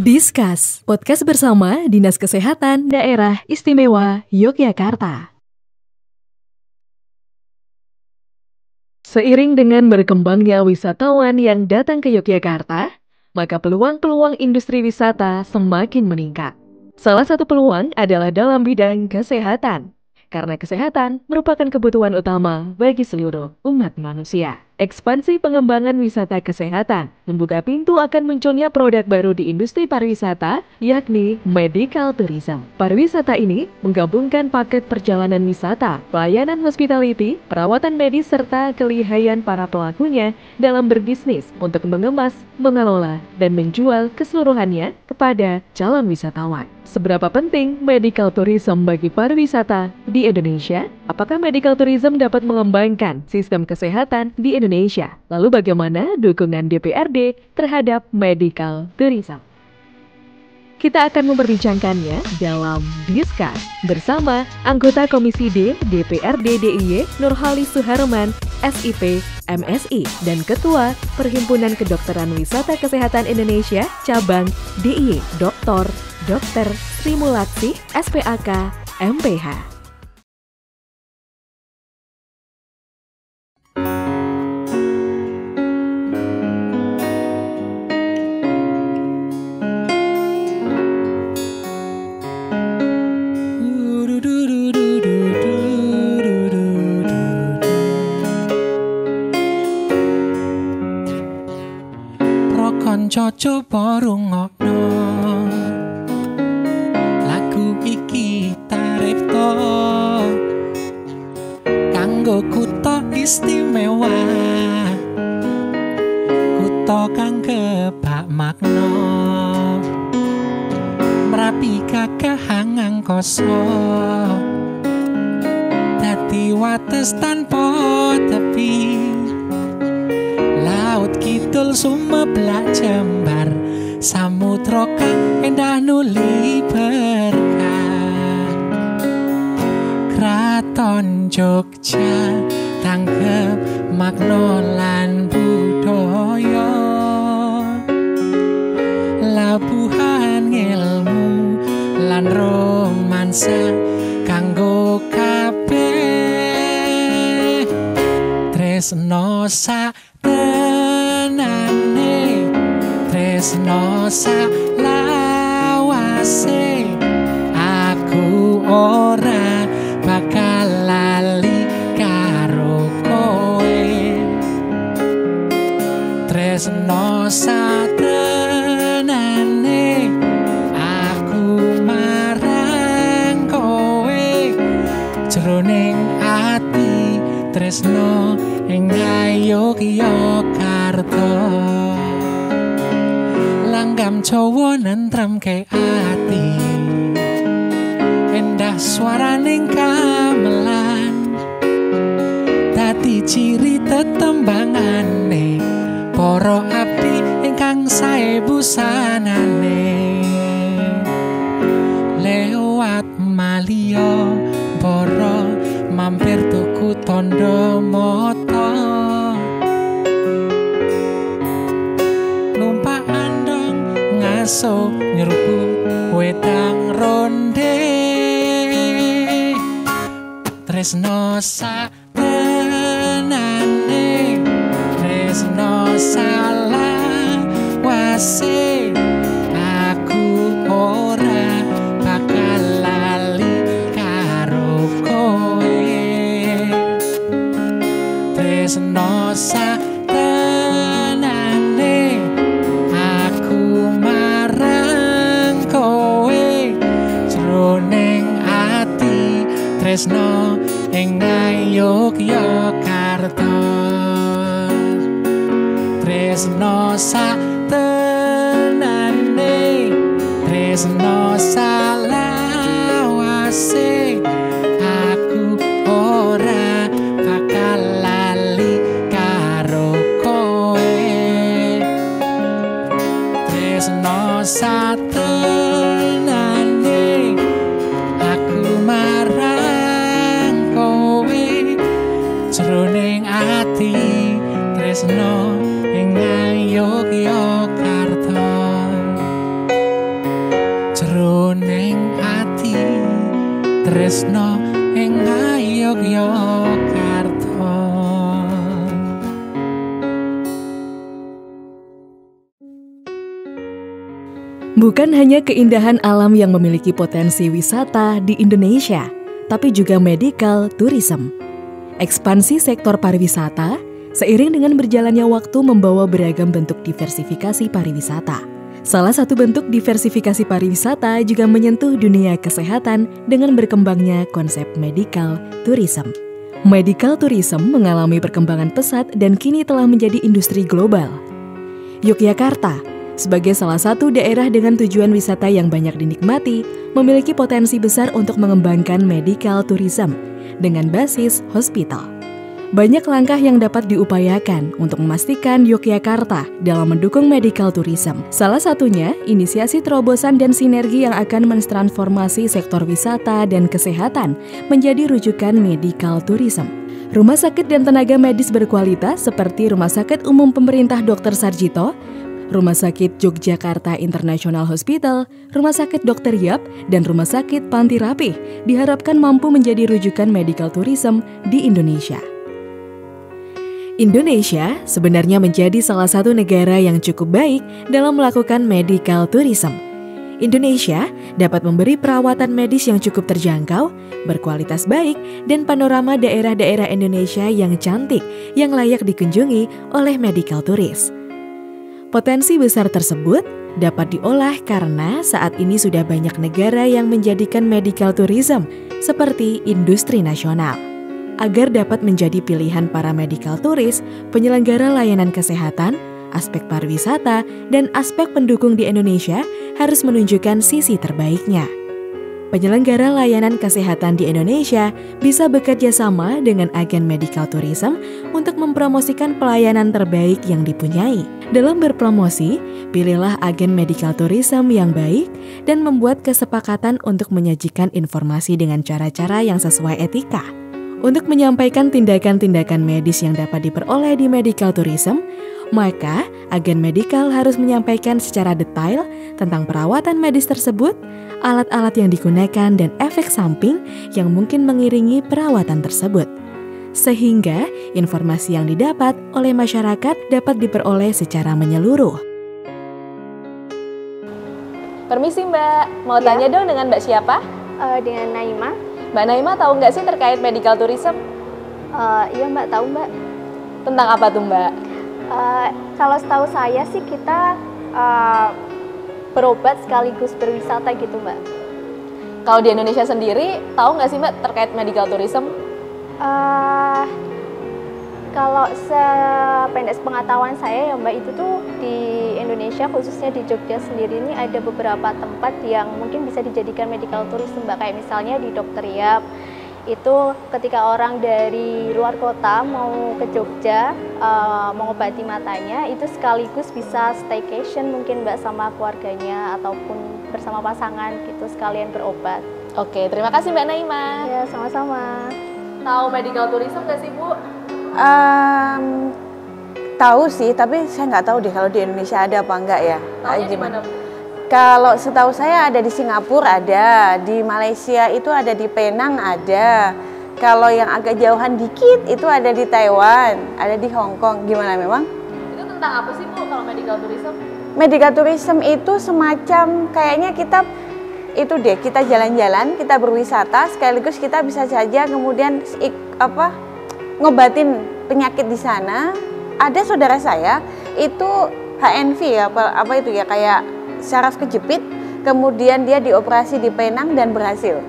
Discuss, podcast bersama Dinas Kesehatan Daerah Istimewa Yogyakarta. Seiring dengan berkembangnya wisatawan yang datang ke Yogyakarta, maka peluang-peluang industri wisata semakin meningkat. Salah satu peluang adalah dalam bidang kesehatan, karena kesehatan merupakan kebutuhan utama bagi seluruh umat manusia. Ekspansi pengembangan wisata kesehatan membuka pintu akan munculnya produk baru di industri pariwisata, yakni medical tourism. Pariwisata ini menggabungkan paket perjalanan wisata, pelayanan hospitality, perawatan medis, serta kelihayan para pelakunya dalam berbisnis untuk mengemas, mengelola, dan menjual keseluruhannya kepada calon wisatawan. Seberapa penting medical tourism bagi pariwisata di Indonesia? Apakah medical tourism dapat mengembangkan sistem kesehatan di Indonesia? Lalu bagaimana dukungan DPRD terhadap medical tourism? Kita akan memperbincangkannya dalam Discuss bersama anggota Komisi D DPRD DIY Nurhalis Suharman, SIP, MSI, dan Ketua Perhimpunan Kedokteran Wisata Kesehatan Indonesia Cabang DIY Dr. Sri Mulaksih, SPAK, MPH. Coba rungokno lagu iki tarifto kanggo kutha istimewa, kutha kang kebak makna, Merapi gagah angkasa, dadi wates tanpa tepi. Laut kidul sumeblak jembar, samudra kang endah nuli berkah. Kraton Jogja tanggep makna lan budaya, labuhan ilmu lan romansa kanggo kabeh. Tresno tenane, tresno salawase, aku ora bakal lali karo kowe. Tresno tenane, aku marang kowe, jroning ati tresno ing Yogyakarta. Langgam Jawa nentremke ati, endah swaraning gamelan, dadi ciri tetembangane para abdi ingkang sae busanane. Lewat Malio Boro mampir tuku tondo moto, numpak andong ngaso nyeruput wedang ronde. Tresno tenane, tresno salawase, aku ora bakal lali karo kowe. Tresno tenane, aku marang kowe, jroning ati tresno ing Yogyakarta. Tresno tenane, tresno salawase, aku ora bakal lali karo kowe. Tresno tenane, aku marang kowe, jroning ati tresno ing Yogyakarta. tresno ing Yogyakarta. Bukan hanya keindahan alam yang memiliki potensi wisata di Indonesia, tapi juga medical tourism. Ekspansi sektor pariwisata seiring dengan berjalannya waktu membawa beragam bentuk diversifikasi pariwisata. Salah satu bentuk diversifikasi pariwisata juga menyentuh dunia kesehatan dengan berkembangnya konsep medical tourism. Medical tourism mengalami perkembangan pesat dan kini telah menjadi industri global. Yogyakarta, sebagai salah satu daerah dengan tujuan wisata yang banyak dinikmati, memiliki potensi besar untuk mengembangkan medical tourism dengan basis hospital. Banyak langkah yang dapat diupayakan untuk memastikan Yogyakarta dalam mendukung medical tourism. Salah satunya, inisiasi terobosan dan sinergi yang akan mentransformasi sektor wisata dan kesehatan menjadi rujukan medical tourism. Rumah sakit dan tenaga medis berkualitas seperti Rumah Sakit Umum Pemerintah Dr. Sarjito, Rumah Sakit Yogyakarta International Hospital, Rumah Sakit Dr. Yap, dan Rumah Sakit Panti Rapih diharapkan mampu menjadi rujukan medical tourism di Indonesia. Indonesia sebenarnya menjadi salah satu negara yang cukup baik dalam melakukan medical tourism. Indonesia dapat memberi perawatan medis yang cukup terjangkau, berkualitas baik, dan panorama daerah-daerah Indonesia yang cantik yang layak dikunjungi oleh medical tourist. Potensi besar tersebut dapat diolah karena saat ini sudah banyak negara yang menjadikan medical tourism seperti industri nasional. Agar dapat menjadi pilihan para medical tourist, penyelenggara layanan kesehatan, aspek pariwisata, dan aspek pendukung di Indonesia harus menunjukkan sisi terbaiknya. Penyelenggara layanan kesehatan di Indonesia bisa bekerja sama dengan agen medical tourism untuk mempromosikan pelayanan terbaik yang dipunyai. Dalam berpromosi, pilihlah agen medical tourism yang baik dan membuat kesepakatan untuk menyajikan informasi dengan cara-cara yang sesuai etika. Untuk menyampaikan tindakan-tindakan medis yang dapat diperoleh di medical tourism, maka agen medical harus menyampaikan secara detail tentang perawatan medis tersebut, alat-alat yang digunakan, dan efek samping yang mungkin mengiringi perawatan tersebut. Sehingga informasi yang didapat oleh masyarakat dapat diperoleh secara menyeluruh. Permisi Mbak, mau tanya dong dengan Mbak siapa? Dengan Naima. Mbak Naima tahu nggak sih terkait medical tourism? Iya Mbak, tahu Mbak. Tentang apa tuh Mbak? Kalau setahu saya sih kita berobat sekaligus berwisata gitu Mbak. Kalau di Indonesia sendiri, tahu nggak sih Mbak terkait medical tourism? Kalau sependek pengetahuan saya ya Mbak, itu tuh di Indonesia khususnya di Jogja sendiri ini ada beberapa tempat yang mungkin bisa dijadikan medical tourism Mbak. Kayak misalnya di Dr. Yap, itu ketika orang dari luar kota mau ke Jogja mengobati matanya, itu sekaligus bisa staycation mungkin Mbak sama keluarganya ataupun bersama pasangan gitu sekalian berobat. Oke, terima kasih Mbak Naima. Ya, sama-sama. Tahu medical tourism nggak sih Bu? Tahu sih, tapi saya nggak tahu deh kalau di Indonesia ada apa enggak ya. Taunya di mana? Kalau setahu saya ada di Singapura ada, di Malaysia itu ada di Penang ada. Kalau yang agak jauhan dikit itu ada di Taiwan, ada di Hong Kong. Gimana memang? Itu tentang apa sih Bu kalau medical tourism? Medical tourism itu semacam kayaknya kita itu deh, kita jalan-jalan, kita berwisata, sekaligus kita bisa saja kemudian ngobatin penyakit di sana. Ada saudara saya itu HNV ya, apa itu ya, kayak saraf kejepit, kemudian dia dioperasi di Penang dan berhasil.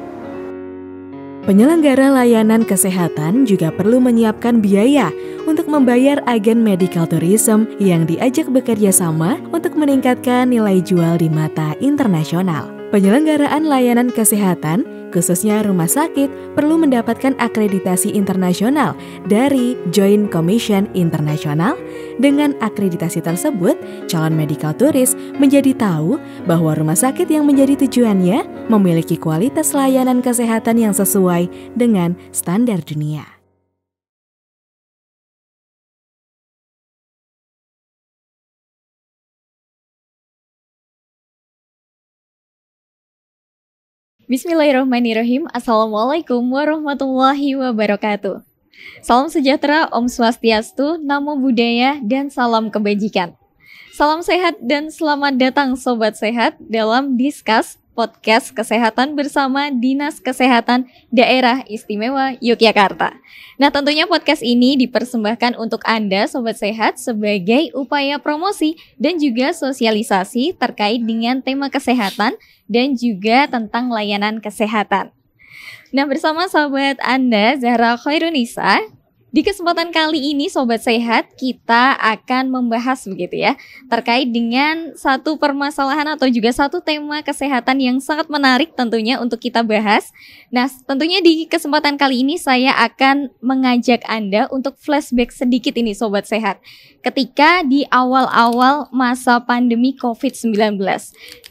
Penyelenggara layanan kesehatan juga perlu menyiapkan biaya untuk membayar agen medical tourism yang diajak bekerja sama untuk meningkatkan nilai jual di mata internasional. Penyelenggaraan layanan kesehatan, khususnya rumah sakit, perlu mendapatkan akreditasi internasional dari Joint Commission Internasional. Dengan akreditasi tersebut, calon medical tourist menjadi tahu bahwa rumah sakit yang menjadi tujuannya memiliki kualitas layanan kesehatan yang sesuai dengan standar dunia. Bismillahirrahmanirrahim. Assalamualaikum warahmatullahi wabarakatuh. Salam sejahtera, Om Swastiastu, Namo Buddhaya, dan salam kebajikan. Salam sehat dan selamat datang Sobat Sehat dalam Discuss Podcast Kesehatan bersama Dinas Kesehatan Daerah Istimewa Yogyakarta. Nah, tentunya podcast ini dipersembahkan untuk Anda Sobat Sehat sebagai upaya promosi dan juga sosialisasi terkait dengan tema kesehatan dan juga tentang layanan kesehatan. Nah, bersama sahabat Anda Zahra Khairunisa, di kesempatan kali ini Sobat Sehat kita akan membahas begitu ya terkait dengan satu permasalahan atau juga satu tema kesehatan yang sangat menarik tentunya untuk kita bahas. Nah, tentunya di kesempatan kali ini saya akan mengajak Anda untuk flashback sedikit ini Sobat Sehat ketika di awal-awal masa pandemi COVID-19.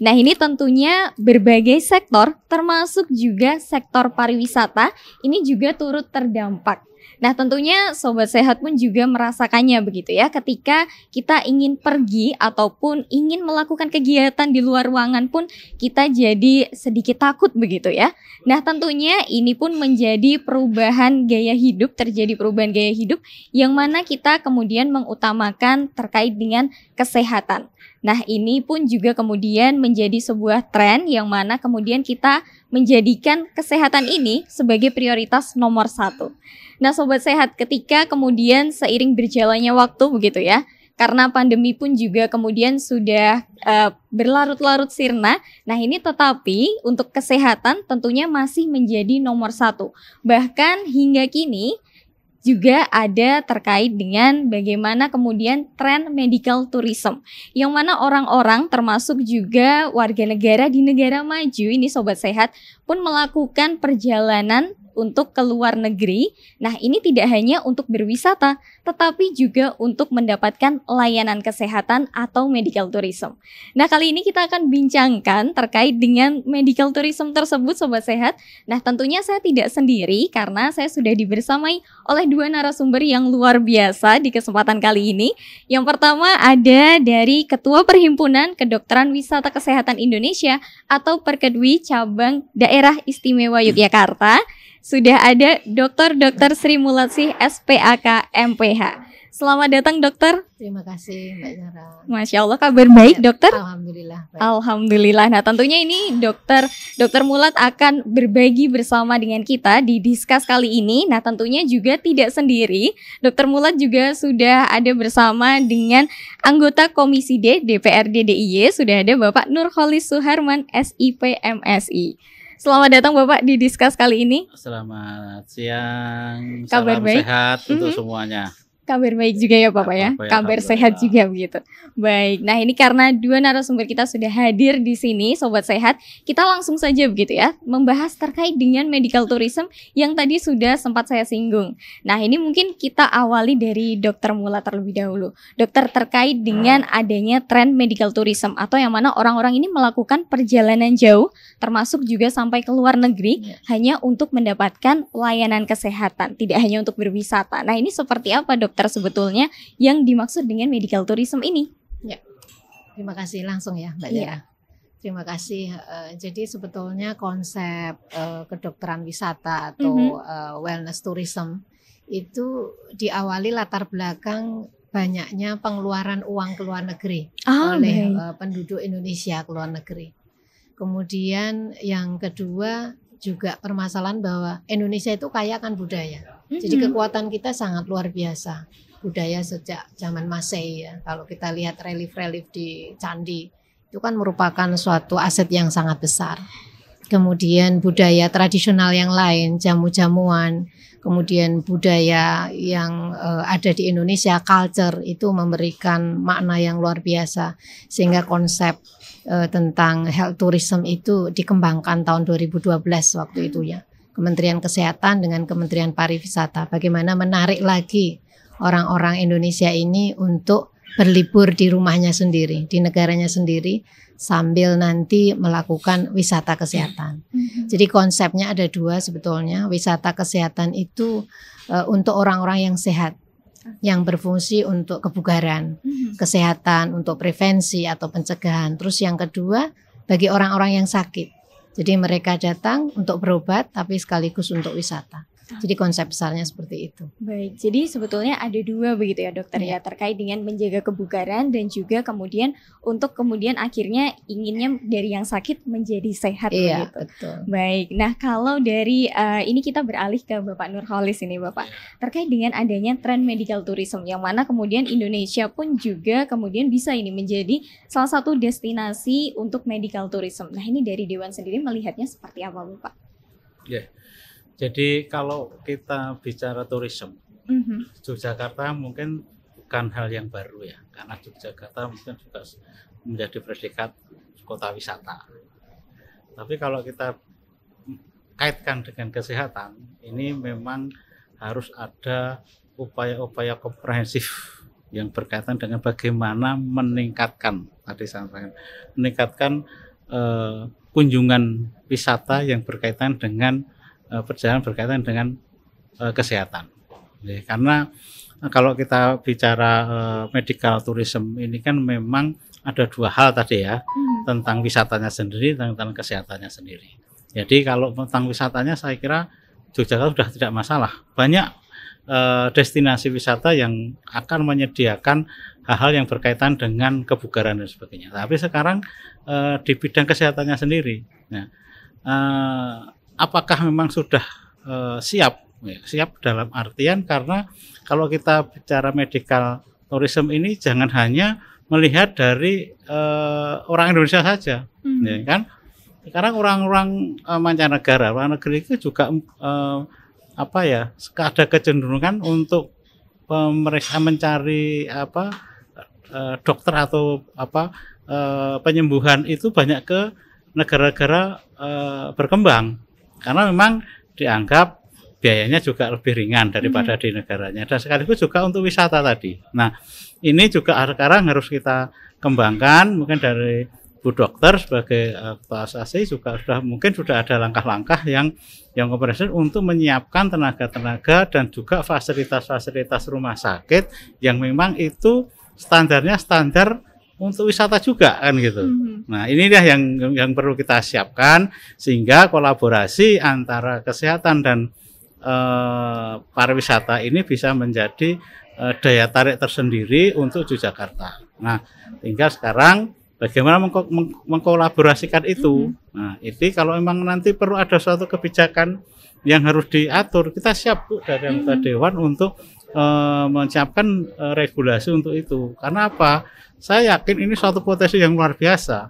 Nah, ini tentunya berbagai sektor termasuk juga sektor pariwisata ini juga turut terdampak. Nah, tentunya Sobat Sehat pun juga merasakannya begitu ya ketika kita ingin pergi ataupun ingin melakukan kegiatan di luar ruangan pun kita jadi sedikit takut begitu ya. Nah, tentunya ini pun menjadi perubahan gaya hidup, terjadi perubahan gaya hidup yang mana kita kemudian mengutamakan terkait dengan kesehatan. Nah, ini pun juga kemudian menjadi sebuah tren yang mana kemudian kita menjadikan kesehatan ini sebagai prioritas nomor 1. Nah, Sobat Sehat, ketika kemudian seiring berjalannya waktu begitu ya, karena pandemi pun juga kemudian sudah berlarut-larut sirna. Nah, ini tetapi untuk kesehatan tentunya masih menjadi nomor 1. Bahkan hingga kini juga ada terkait dengan bagaimana kemudian tren medical tourism yang mana orang-orang termasuk juga warga negara di negara maju ini Sobat Sehat pun melakukan perjalanan untuk ke luar negeri. Nah, ini tidak hanya untuk berwisata, tetapi juga untuk mendapatkan layanan kesehatan atau medical tourism. Nah, kali ini kita akan bincangkan terkait dengan medical tourism tersebut, Sobat Sehat. Nah, tentunya saya tidak sendiri karena saya sudah dibersamai oleh 2 narasumber yang luar biasa di kesempatan kali ini. Yang pertama ada dari Ketua Perhimpunan Kedokteran Wisata Kesehatan Indonesia atau Perkedwi Cabang Daerah Istimewa Yogyakarta. Sudah ada Dr. Sri Mulatsih SPAK MPH. Selamat datang dokter. Terima kasih Mbak Zahra. Masya Allah, kabar baik dokter? Alhamdulillah baik. Alhamdulillah. Nah, tentunya ini dokter Mulat akan berbagi bersama dengan kita di Discuss kali ini. Nah, tentunya juga tidak sendiri. Dokter Mulat juga sudah ada bersama dengan anggota Komisi D DPRD DIY. Sudah ada Bapak Nurholis Suharman SIP MSI. Selamat datang Bapak di Discuss kali ini. Selamat siang. Kabar salam baik? Sehat untuk semuanya. Kabar baik juga ya Bapak ya. Kabar sehat juga begitu. Baik. Nah, ini karena 2 narasumber kita sudah hadir di sini Sobat Sehat, kita langsung saja begitu ya membahas terkait dengan medical tourism yang tadi sudah sempat saya singgung. Nah, ini mungkin kita awali dari Dokter Mulat terlebih dahulu. Dokter, terkait dengan adanya tren medical tourism atau yang mana orang-orang ini melakukan perjalanan jauh termasuk juga sampai ke luar negeri hanya untuk mendapatkan layanan kesehatan, tidak hanya untuk berwisata. Nah, ini seperti apa dokter sebetulnya yang dimaksud dengan medical tourism ini? Ya, terima kasih langsung ya Mbak Zahra. Terima kasih. Jadi sebetulnya konsep kedokteran wisata atau wellness tourism itu diawali latar belakang banyaknya pengeluaran uang ke luar negeri oleh penduduk Indonesia ke luar negeri. Kemudian yang kedua juga permasalahan bahwa Indonesia itu kaya akan budaya. Jadi kekuatan kita sangat luar biasa. Budaya sejak zaman Masehi ya. Kalau kita lihat relief-relief di candi itu kan merupakan suatu aset yang sangat besar. Kemudian budaya tradisional yang lain, jamu-jamuan, kemudian budaya yang ada di Indonesia, culture itu memberikan makna yang luar biasa sehingga konsep tentang health tourism itu dikembangkan tahun 2012 waktu itu ya. Kementerian Kesehatan dengan Kementerian Pariwisata bagaimana menarik lagi orang-orang Indonesia ini untuk berlibur di rumahnya sendiri, di negaranya sendiri sambil nanti melakukan wisata kesehatan. Jadi konsepnya ada 2 sebetulnya. Wisata kesehatan itu untuk orang-orang yang sehat, yang berfungsi untuk kebugaran, kesehatan, untuk prevensi atau pencegahan. Terus yang kedua bagi orang-orang yang sakit. Jadi mereka datang untuk berobat tapi sekaligus untuk wisata. Jadi konsep besarnya seperti itu. Baik, jadi sebetulnya ada dua begitu ya dokter ya, terkait dengan menjaga kebugaran dan juga kemudian untuk kemudian akhirnya inginnya dari yang sakit menjadi sehat Iya, begitu. betul. Baik, nah kalau dari ini kita beralih ke Bapak Nurholis ini Bapak, terkait dengan adanya tren medical tourism yang mana kemudian Indonesia pun juga kemudian bisa ini menjadi salah satu destinasi untuk medical tourism. Nah ini dari Dewan sendiri melihatnya seperti apa Bapak? Ya. Jadi kalau kita bicara tourism, Yogyakarta mungkin bukan hal yang baru ya, karena Yogyakarta mungkin juga menjadi predikat kota wisata. Tapi kalau kita kaitkan dengan kesehatan, ini memang harus ada upaya-upaya komprehensif yang berkaitan dengan bagaimana meningkatkan kunjungan wisata yang berkaitan dengan perjalanan berkaitan dengan kesehatan. Karena kalau kita bicara medical tourism ini kan memang ada dua hal tadi ya, tentang wisatanya sendiri, tentang kesehatannya sendiri. Jadi kalau tentang wisatanya saya kira Yogyakarta sudah tidak masalah. Banyak destinasi wisata yang akan menyediakan hal-hal yang berkaitan dengan kebugaran dan sebagainya. Tapi sekarang di bidang kesehatannya sendiri, apakah memang sudah siap? Siap dalam artian karena kalau kita bicara medical tourism ini jangan hanya melihat dari orang Indonesia saja, ya kan? Sekarang orang-orang mancanegara, luar negeri itu juga ada kecenderungan untuk mereka mencari dokter atau penyembuhan itu banyak ke negara-negara berkembang. Karena memang dianggap biayanya juga lebih ringan daripada di negaranya dan sekaligus juga untuk wisata tadi. Nah, ini juga sekarang harus kita kembangkan mungkin dari Bu Dokter sebagai ketua asosiasi juga sudah ada langkah-langkah yang komprehensif untuk menyiapkan tenaga-tenaga dan juga fasilitas-fasilitas rumah sakit yang memang itu standarnya standar untuk wisata juga kan gitu. Nah inilah yang perlu kita siapkan sehingga kolaborasi antara kesehatan dan pariwisata ini bisa menjadi daya tarik tersendiri untuk Yogyakarta. Nah tinggal sekarang bagaimana mengkolaborasikan itu. Nah ini kalau memang nanti perlu ada suatu kebijakan yang harus diatur, kita siap dari anggota Dewan untuk menyiapkan regulasi untuk itu. Karena apa? Saya yakin ini suatu potensi yang luar biasa,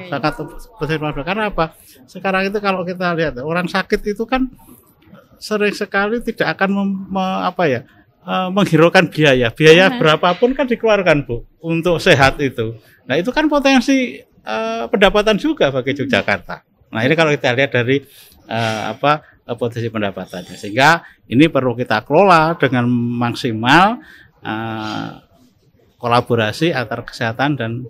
sangat potensi luar biasa. Karena apa? Sekarang itu kalau kita lihat orang sakit itu kan sering sekali tidak akan menghiraukan biaya berapapun kan dikeluarkan Bu untuk sehat itu. Nah itu kan potensi pendapatan juga bagi Yogyakarta. Nah ini kalau kita lihat dari potensi pendapatannya, sehingga ini perlu kita kelola dengan maksimal. Kolaborasi antara kesehatan dan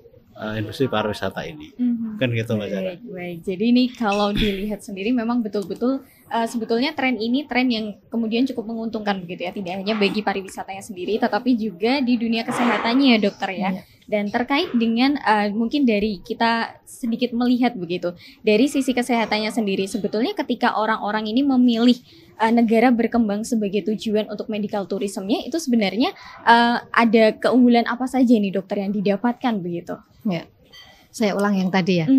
industri pariwisata ini. Kan gitu Mbak Zara. Baik. Jadi ini kalau dilihat sendiri memang betul-betul sebetulnya tren ini tren yang kemudian cukup menguntungkan begitu ya, tidak hanya bagi pariwisatanya sendiri tetapi juga di dunia kesehatannya ya dokter ya. Dan terkait dengan mungkin dari kita sedikit melihat begitu dari sisi kesehatannya sendiri, sebetulnya ketika orang-orang ini memilih negara berkembang sebagai tujuan untuk medical tourism-nya itu sebenarnya ada keunggulan apa saja nih dokter yang didapatkan begitu? Ya, saya ulang yang tadi ya.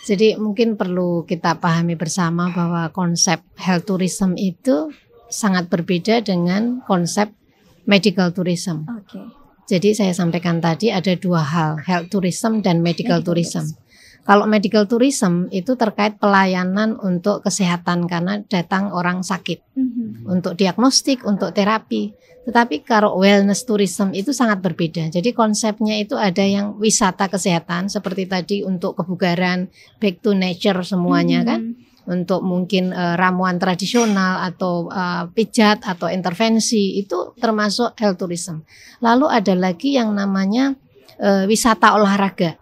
Jadi mungkin perlu kita pahami bersama bahwa konsep health tourism itu sangat berbeda dengan konsep medical tourism. Jadi saya sampaikan tadi ada dua hal, health tourism dan medical tourism. Kalau medical tourism itu terkait pelayanan untuk kesehatan karena datang orang sakit, untuk diagnostik, untuk terapi. Tetapi kalau wellness tourism itu sangat berbeda. Jadi konsepnya itu ada yang wisata kesehatan seperti tadi untuk kebugaran, back to nature semuanya kan. Untuk mungkin ramuan tradisional atau pijat atau intervensi itu termasuk health tourism. Lalu ada lagi yang namanya wisata olahraga.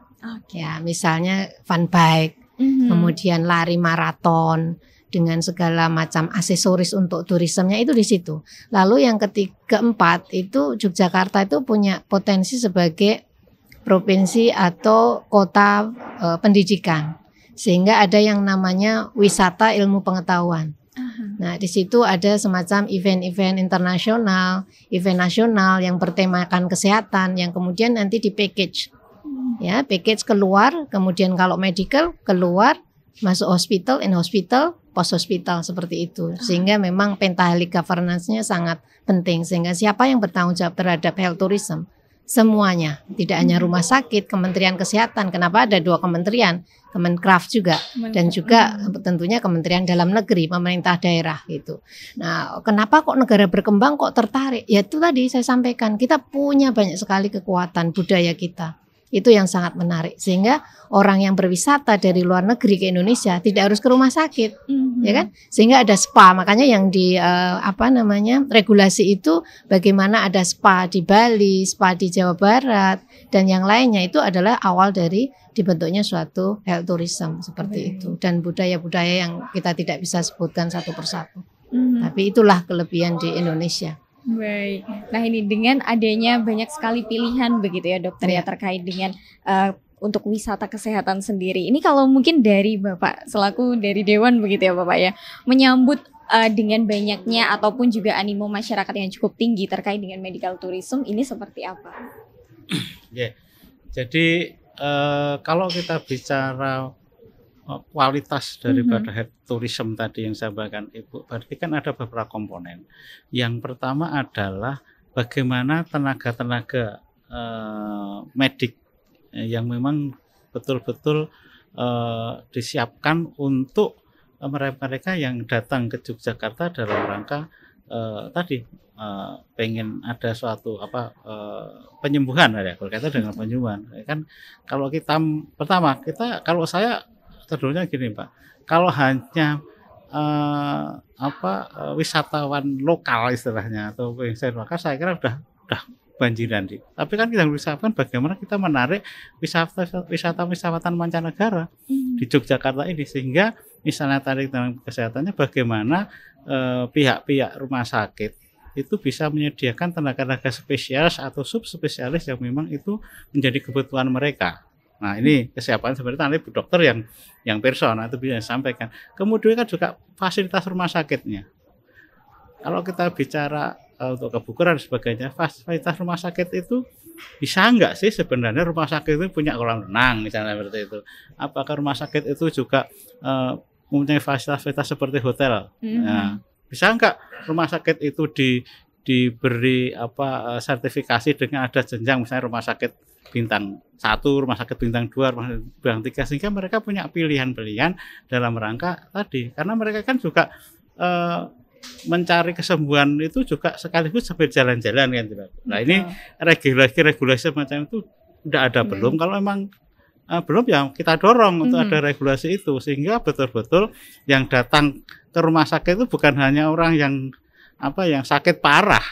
Ya, misalnya fun bike, kemudian lari maraton dengan segala macam aksesoris untuk turismenya itu di situ. Lalu yang keempat itu Yogyakarta itu punya potensi sebagai provinsi atau kota pendidikan. Sehingga ada yang namanya wisata ilmu pengetahuan. Nah, di situ ada semacam event-event internasional, event nasional yang bertemakan kesehatan yang kemudian nanti di package. Ya, package keluar, kemudian kalau medical keluar, masuk hospital, in hospital, post hospital seperti itu. Sehingga memang pentahalik governance-nya sangat penting, sehingga siapa yang bertanggung jawab terhadap health tourism? Semuanya, tidak hanya rumah sakit, Kementerian Kesehatan. Kenapa ada 2 kementerian? Kemenkraf juga, dan juga tentunya Kementerian Dalam Negeri, pemerintah daerah gitu. Nah, kenapa kok negara berkembang kok tertarik? Ya itu tadi saya sampaikan, kita punya banyak sekali kekuatan budaya kita. Itu yang sangat menarik, sehingga orang yang berwisata dari luar negeri ke Indonesia tidak harus ke rumah sakit, ya kan? Sehingga ada spa, makanya yang di regulasi itu bagaimana ada spa di Bali, spa di Jawa Barat, dan yang lainnya itu adalah awal dari dibentuknya suatu health tourism seperti itu, dan budaya-budaya yang kita tidak bisa sebutkan satu persatu. Tapi itulah kelebihan di Indonesia. Baik. Nah, ini dengan adanya banyak sekali pilihan begitu ya dokter ya terkait dengan untuk wisata kesehatan sendiri. Ini kalau mungkin dari Bapak selaku dari Dewan begitu ya Bapak ya, menyambut dengan banyaknya ataupun juga animo masyarakat yang cukup tinggi terkait dengan medical tourism ini seperti apa? Ya, jadi kalau kita bicara kualitas daripada health tourism tadi yang saya sampaikan Ibu, berarti kan ada beberapa komponen. Yang pertama adalah bagaimana tenaga-tenaga medik yang memang betul-betul disiapkan untuk mereka yang datang ke Yogyakarta dalam rangka tadi pengen ada suatu penyembuhan ya, berkaitan dengan penyembuhan. Kan kalau kita pertama kalau saya terusnya gini Pak, kalau hanya wisatawan lokal istilahnya atau lokal, saya kira udah banjiran di. Tapi kan kita usahakan bagaimana kita menarik wisatawan mancanegara di Yogyakarta ini, sehingga misalnya tarik dengan kesehatannya bagaimana pihak-pihak rumah sakit itu bisa menyediakan tenaga-tenaga spesialis atau subspesialis yang memang itu menjadi kebutuhan mereka. Nah, ini kesiapan sebenarnya nanti dokter yang person itu bisa sampaikan. Kemudian kan juga fasilitas rumah sakitnya. Kalau kita bicara untuk kebugaran dan sebagainya, fasilitas rumah sakit itu bisa enggak sih sebenarnya rumah sakit itu punya kolam renang misalnya seperti itu. Apakah rumah sakit itu juga mempunyai fasilitas seperti hotel? Nah, bisa enggak rumah sakit itu diberi sertifikasi dengan ada jenjang, misalnya rumah sakit bintang 1, rumah sakit bintang 2, rumah sakit bintang 3, sehingga mereka punya pilihan-pilihan dalam rangka tadi, karena mereka kan juga mencari kesembuhan itu juga sekaligus sambil jalan-jalan kan. Nah, ini regulasi macam itu udah ada belum? Kalau memang belum, ya kita dorong untuk ada regulasi itu, sehingga betul-betul yang datang ke rumah sakit itu bukan hanya orang yang sakit parah,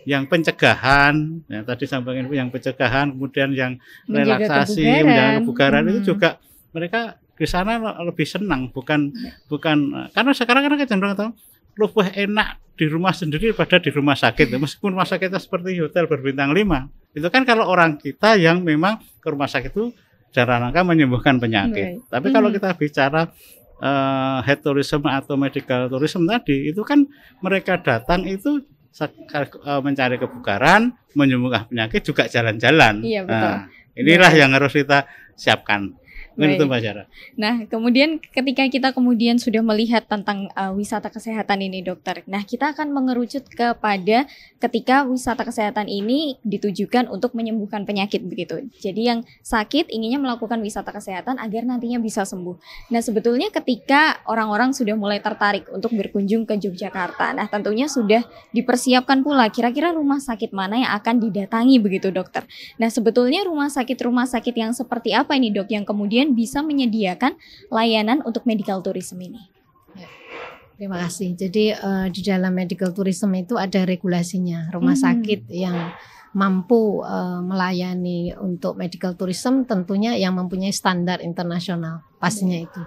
yang pencegahan, ya, tadi sampaikan yang pencegahan, kemudian yang relaksasi, menjaga kebugaran itu juga mereka di sana lebih senang, bukan karena sekarang kan cenderung lebih enak di rumah sendiri daripada di rumah sakit, meskipun rumah sakitnya seperti hotel berbintang 5. Itu kan kalau orang kita yang memang ke rumah sakit itu dalam rangka menyembuhkan penyakit. Tapi kalau kita bicara health tourism atau medical tourism tadi, itu kan mereka datang itu mencari kebugaran, menyembuhkan penyakit, juga jalan-jalan. Iya, betul. Nah, inilah yang harus kita siapkan. Itu Mbak Syara. Nah, kemudian ketika kita kemudian sudah melihat tentang wisata kesehatan ini dokter, nah kita akan mengerucut kepada ketika wisata kesehatan ini ditujukan untuk menyembuhkan penyakit begitu. Jadi yang sakit inginnya melakukan wisata kesehatan agar nantinya bisa sembuh. Nah, sebetulnya ketika orang-orang sudah mulai tertarik untuk berkunjung ke Yogyakarta, nah tentunya sudah dipersiapkan pula kira-kira rumah sakit mana yang akan didatangi begitu dokter. Nah, sebetulnya rumah sakit yang seperti apa ini dok yang kemudian bisa menyediakan layanan untuk medical tourism ini? Ya, terima kasih. Jadi di dalam medical tourism itu ada regulasinya. Rumah sakit yang mampu melayani untuk medical tourism tentunya yang mempunyai standar internasional pastinya itu.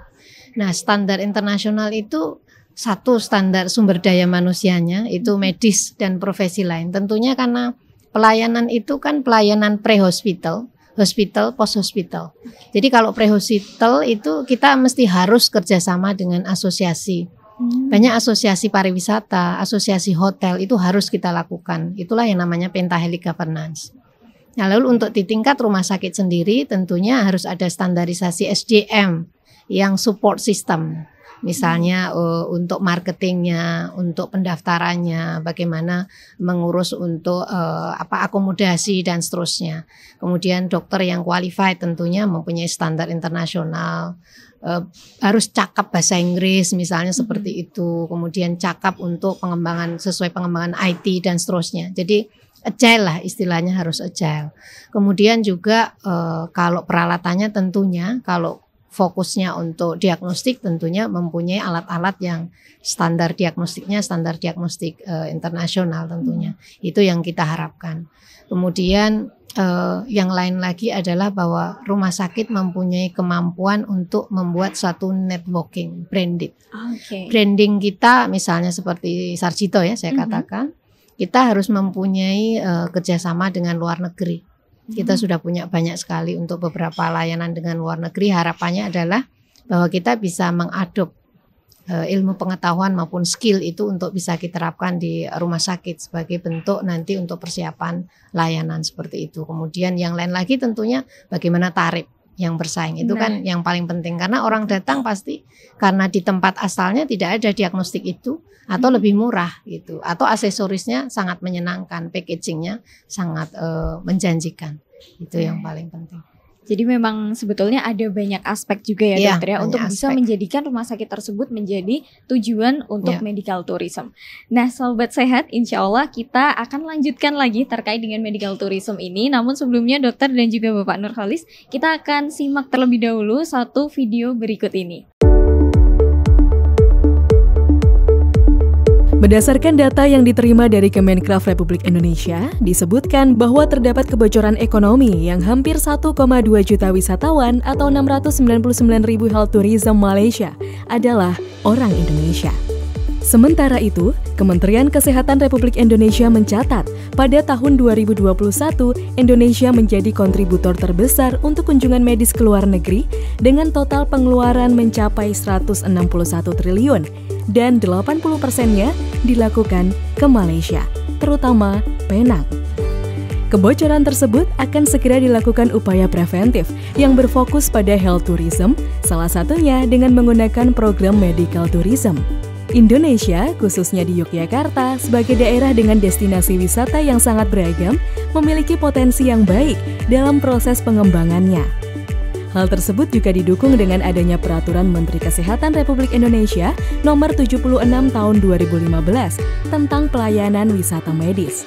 Nah, standar internasional itu satu standar sumber daya manusianya itu medis dan profesi lain. Tentunya karena pelayanan itu kan pelayanan pre-hospital. hospital, post hospital. Jadi kalau pre-hospital itu kita mesti harus kerjasama dengan asosiasi. Banyak asosiasi pariwisata, asosiasi hotel itu harus kita lakukan. Itulah yang namanya pentahelix governance. Nah, lalu untuk di tingkat rumah sakit sendiri tentunya harus ada standarisasi SDM yang support system. Misalnya untuk marketingnya, untuk pendaftarannya, bagaimana mengurus untuk akomodasi dan seterusnya. Kemudian dokter yang qualified tentunya mempunyai standar internasional. Harus cakap bahasa Inggris misalnya seperti itu. Kemudian cakap untuk pengembangan sesuai pengembangan IT dan seterusnya. Jadi agile lah istilahnya, harus agile. Kemudian juga kalau peralatannya tentunya kalau fokusnya untuk diagnostik tentunya mempunyai alat-alat yang standar diagnostiknya standar diagnostik internasional tentunya. Itu yang kita harapkan. Kemudian yang lain lagi adalah bahwa rumah sakit mempunyai kemampuan untuk membuat suatu networking branded. Branding kita misalnya seperti Sarjito ya saya katakan, kita harus mempunyai kerjasama dengan luar negeri. Kita sudah punya banyak sekali untuk beberapa layanan dengan luar negeri. Harapannya adalah bahwa kita bisa mengadop ilmu pengetahuan maupun skill itu untuk bisa kita terapkan di rumah sakit sebagai bentuk nanti untuk persiapan layanan seperti itu. Kemudian yang lain lagi tentunya bagaimana tarif yang bersaing itu kan yang paling penting, karena orang datang pasti karena di tempat asalnya tidak ada diagnostik itu atau lebih murah gitu, atau aksesorisnya sangat menyenangkan, packagingnya sangat menjanjikan. Itu yang paling penting. Jadi memang sebetulnya ada banyak aspek juga ya dokter ya untuk bisa aspek. menjadikan rumah sakit tersebut menjadi tujuan untuk medical tourism. Nah Sobat Sehat, insya Allah kita akan lanjutkan lagi terkait dengan medical tourism ini. Namun sebelumnya dokter dan juga Bapak Nurholis, kita akan simak terlebih dahulu satu video berikut ini. Berdasarkan data yang diterima dari Kemenkraf Republik Indonesia, disebutkan bahwa terdapat kebocoran ekonomi yang hampir 1,2 juta wisatawan atau 699.000 health tourism Malaysia adalah orang Indonesia. Sementara itu, Kementerian Kesehatan Republik Indonesia mencatat pada tahun 2021 Indonesia menjadi kontributor terbesar untuk kunjungan medis ke luar negeri dengan total pengeluaran mencapai 161 triliun dan 80%-nya dilakukan ke Malaysia, terutama Penang. Kebocoran tersebut akan segera dilakukan upaya preventif yang berfokus pada health tourism, salah satunya dengan menggunakan program medical tourism. Indonesia, khususnya di Yogyakarta, sebagai daerah dengan destinasi wisata yang sangat beragam, memiliki potensi yang baik dalam proses pengembangannya. Hal tersebut juga didukung dengan adanya Peraturan Menteri Kesehatan Republik Indonesia Nomor 76 Tahun 2015 tentang pelayanan wisata medis.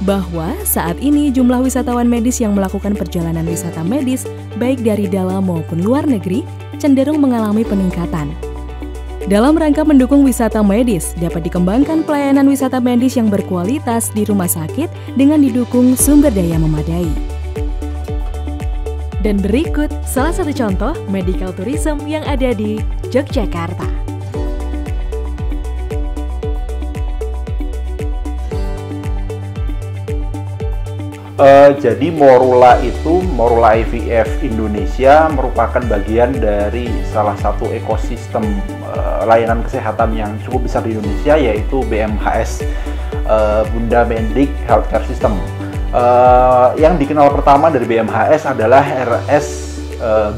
Bahwa saat ini jumlah wisatawan medis yang melakukan perjalanan wisata medis, baik dari dalam maupun luar negeri, cenderung mengalami peningkatan. Dalam rangka mendukung wisata medis, dapat dikembangkan pelayanan wisata medis yang berkualitas di rumah sakit dengan didukung sumber daya memadai. Dan berikut salah satu contoh medical tourism yang ada di Yogyakarta. Jadi Morula IVF Indonesia merupakan bagian dari salah satu ekosistem layanan kesehatan yang cukup besar di Indonesia, yaitu BMHS, Bunda Mendik Healthcare System. Yang dikenal pertama dari BMHS adalah RS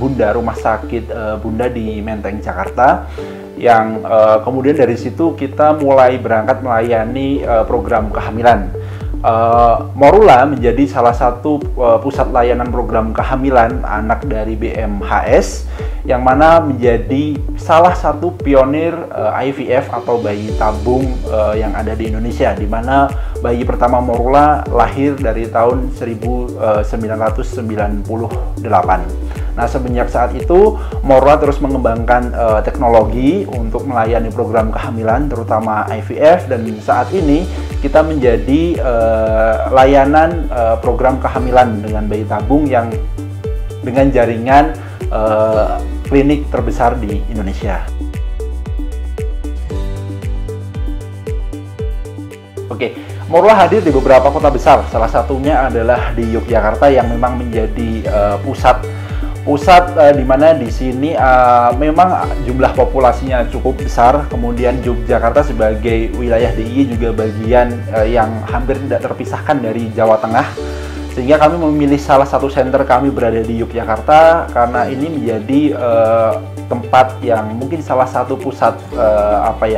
Bunda, Rumah Sakit Bunda di Menteng, Jakarta, yang kemudian dari situ kita mulai berangkat melayani program kehamilan. Morula menjadi salah satu pusat layanan program kehamilan anak dari BMHS, yang mana menjadi salah satu pionir IVF atau bayi tabung yang ada di Indonesia, di mana bayi pertama Morula lahir dari tahun 1998. Nah, semenjak saat itu Morula terus mengembangkan teknologi untuk melayani program kehamilan, terutama IVF, dan saat ini kita menjadi layanan program kehamilan dengan bayi tabung yang dengan jaringan klinik terbesar di Indonesia. Oke, Morula hadir di beberapa kota besar, salah satunya adalah di Yogyakarta yang memang menjadi pusat di mana di sini memang jumlah populasinya cukup besar. Kemudian Yogyakarta sebagai wilayah DIY juga bagian yang hampir tidak terpisahkan dari Jawa Tengah. Sehingga kami memilih salah satu center kami berada di Yogyakarta karena ini menjadi tempat yang mungkin salah satu pusat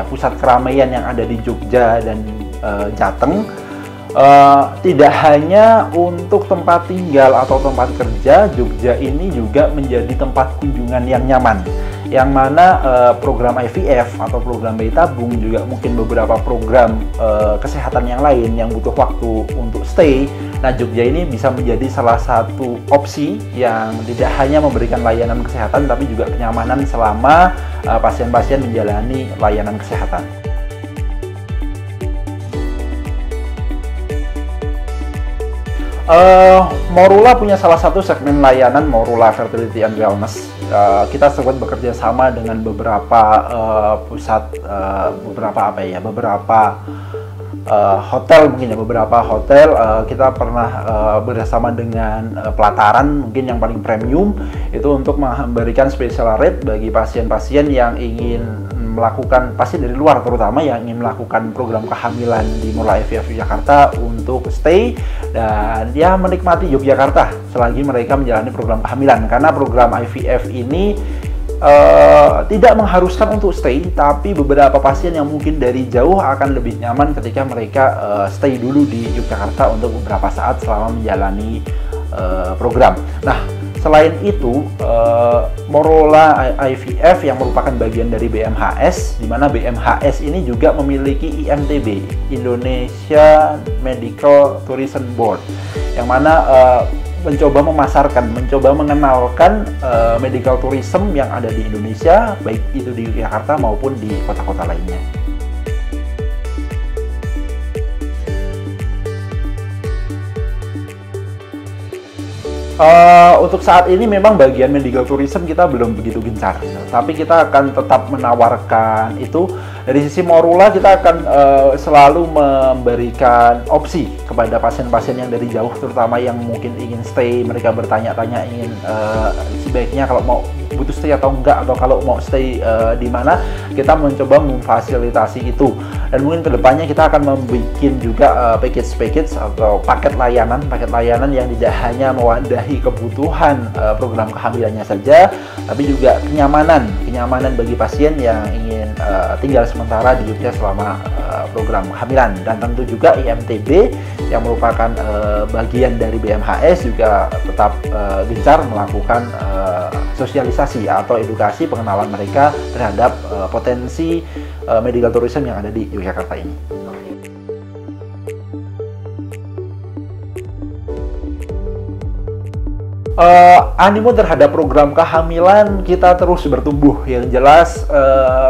pusat keramaian yang ada di Jogja dan Jateng. Tidak hanya untuk tempat tinggal atau tempat kerja, Jogja ini juga menjadi tempat kunjungan yang nyaman, yang mana program IVF atau program bayi tabung, juga mungkin beberapa program kesehatan yang lain yang butuh waktu untuk stay. Nah, Jogja ini bisa menjadi salah satu opsi yang tidak hanya memberikan layanan kesehatan tapi juga kenyamanan selama pasien-pasien menjalani layanan kesehatan. Morula punya salah satu segmen layanan Morula Fertility and Wellness. Kita sempat bekerja sama dengan beberapa hotel mungkin ya, beberapa hotel. Kita pernah bersama dengan Pelataran mungkin yang paling premium itu untuk memberikan special rate bagi pasien-pasien yang ingin melakukan, pasien dari luar terutama yang ingin melakukan program kehamilan di Morula IVF Yogyakarta untuk stay dan dia menikmati Yogyakarta selagi mereka menjalani program kehamilan, karena program IVF ini tidak mengharuskan untuk stay, tapi beberapa pasien yang mungkin dari jauh akan lebih nyaman ketika mereka stay dulu di Yogyakarta untuk beberapa saat selama menjalani program. Nah, selain itu, Morula IVF yang merupakan bagian dari BMHS, di mana BMHS ini juga memiliki IMTB, Indonesia Medical Tourism Board, yang mana mencoba memasarkan, mencoba mengenalkan medical tourism yang ada di Indonesia, baik itu di Yogyakarta maupun di kota-kota lainnya. Untuk saat ini memang bagian medical tourism kita belum begitu gencar, tapi kita akan tetap menawarkan itu. Dari sisi Morula kita akan selalu memberikan opsi kepada pasien-pasien yang dari jauh, terutama yang mungkin ingin stay, mereka bertanya-tanya ingin sebaiknya kalau mau butuh stay atau enggak, atau kalau mau stay di mana, kita mencoba memfasilitasi itu. Dan mungkin kedepannya kita akan membuat juga package atau paket layanan yang tidak hanya mewadahi kebutuhan program kehamilannya saja, tapi juga kenyamanan bagi pasien yang ingin tinggal sementara di Jogja selama program kehamilan. Dan tentu juga IMTB yang merupakan bagian dari BMHS juga tetap gencar melakukan sosialisasi atau edukasi pengenalan mereka terhadap potensi medical tourism yang ada di Yogyakarta ini. Animo terhadap program kehamilan kita terus bertumbuh. Yang jelas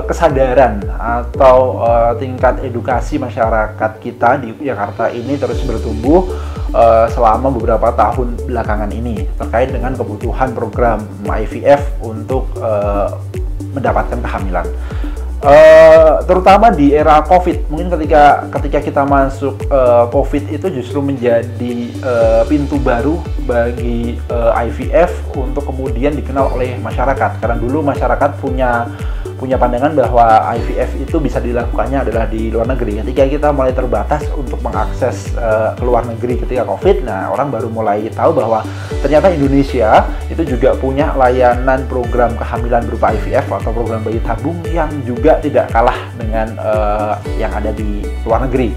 kesadaran atau tingkat edukasi masyarakat kita di Jakarta ini terus bertumbuh selama beberapa tahun belakangan ini terkait dengan kebutuhan program IVF untuk mendapatkan kehamilan. Terutama di era COVID, mungkin ketika kita masuk COVID itu justru menjadi pintu baru bagi IVF untuk kemudian dikenal oleh masyarakat. Karena dulu masyarakat punya pandangan bahwa IVF itu bisa dilakukannya adalah di luar negeri. Ketika kita mulai terbatas untuk mengakses ke luar negeri ketika COVID, nah orang baru mulai tahu bahwa ternyata Indonesia itu juga punya layanan program kehamilan berupa IVF atau program bayi tabung yang juga tidak kalah dengan yang ada di luar negeri.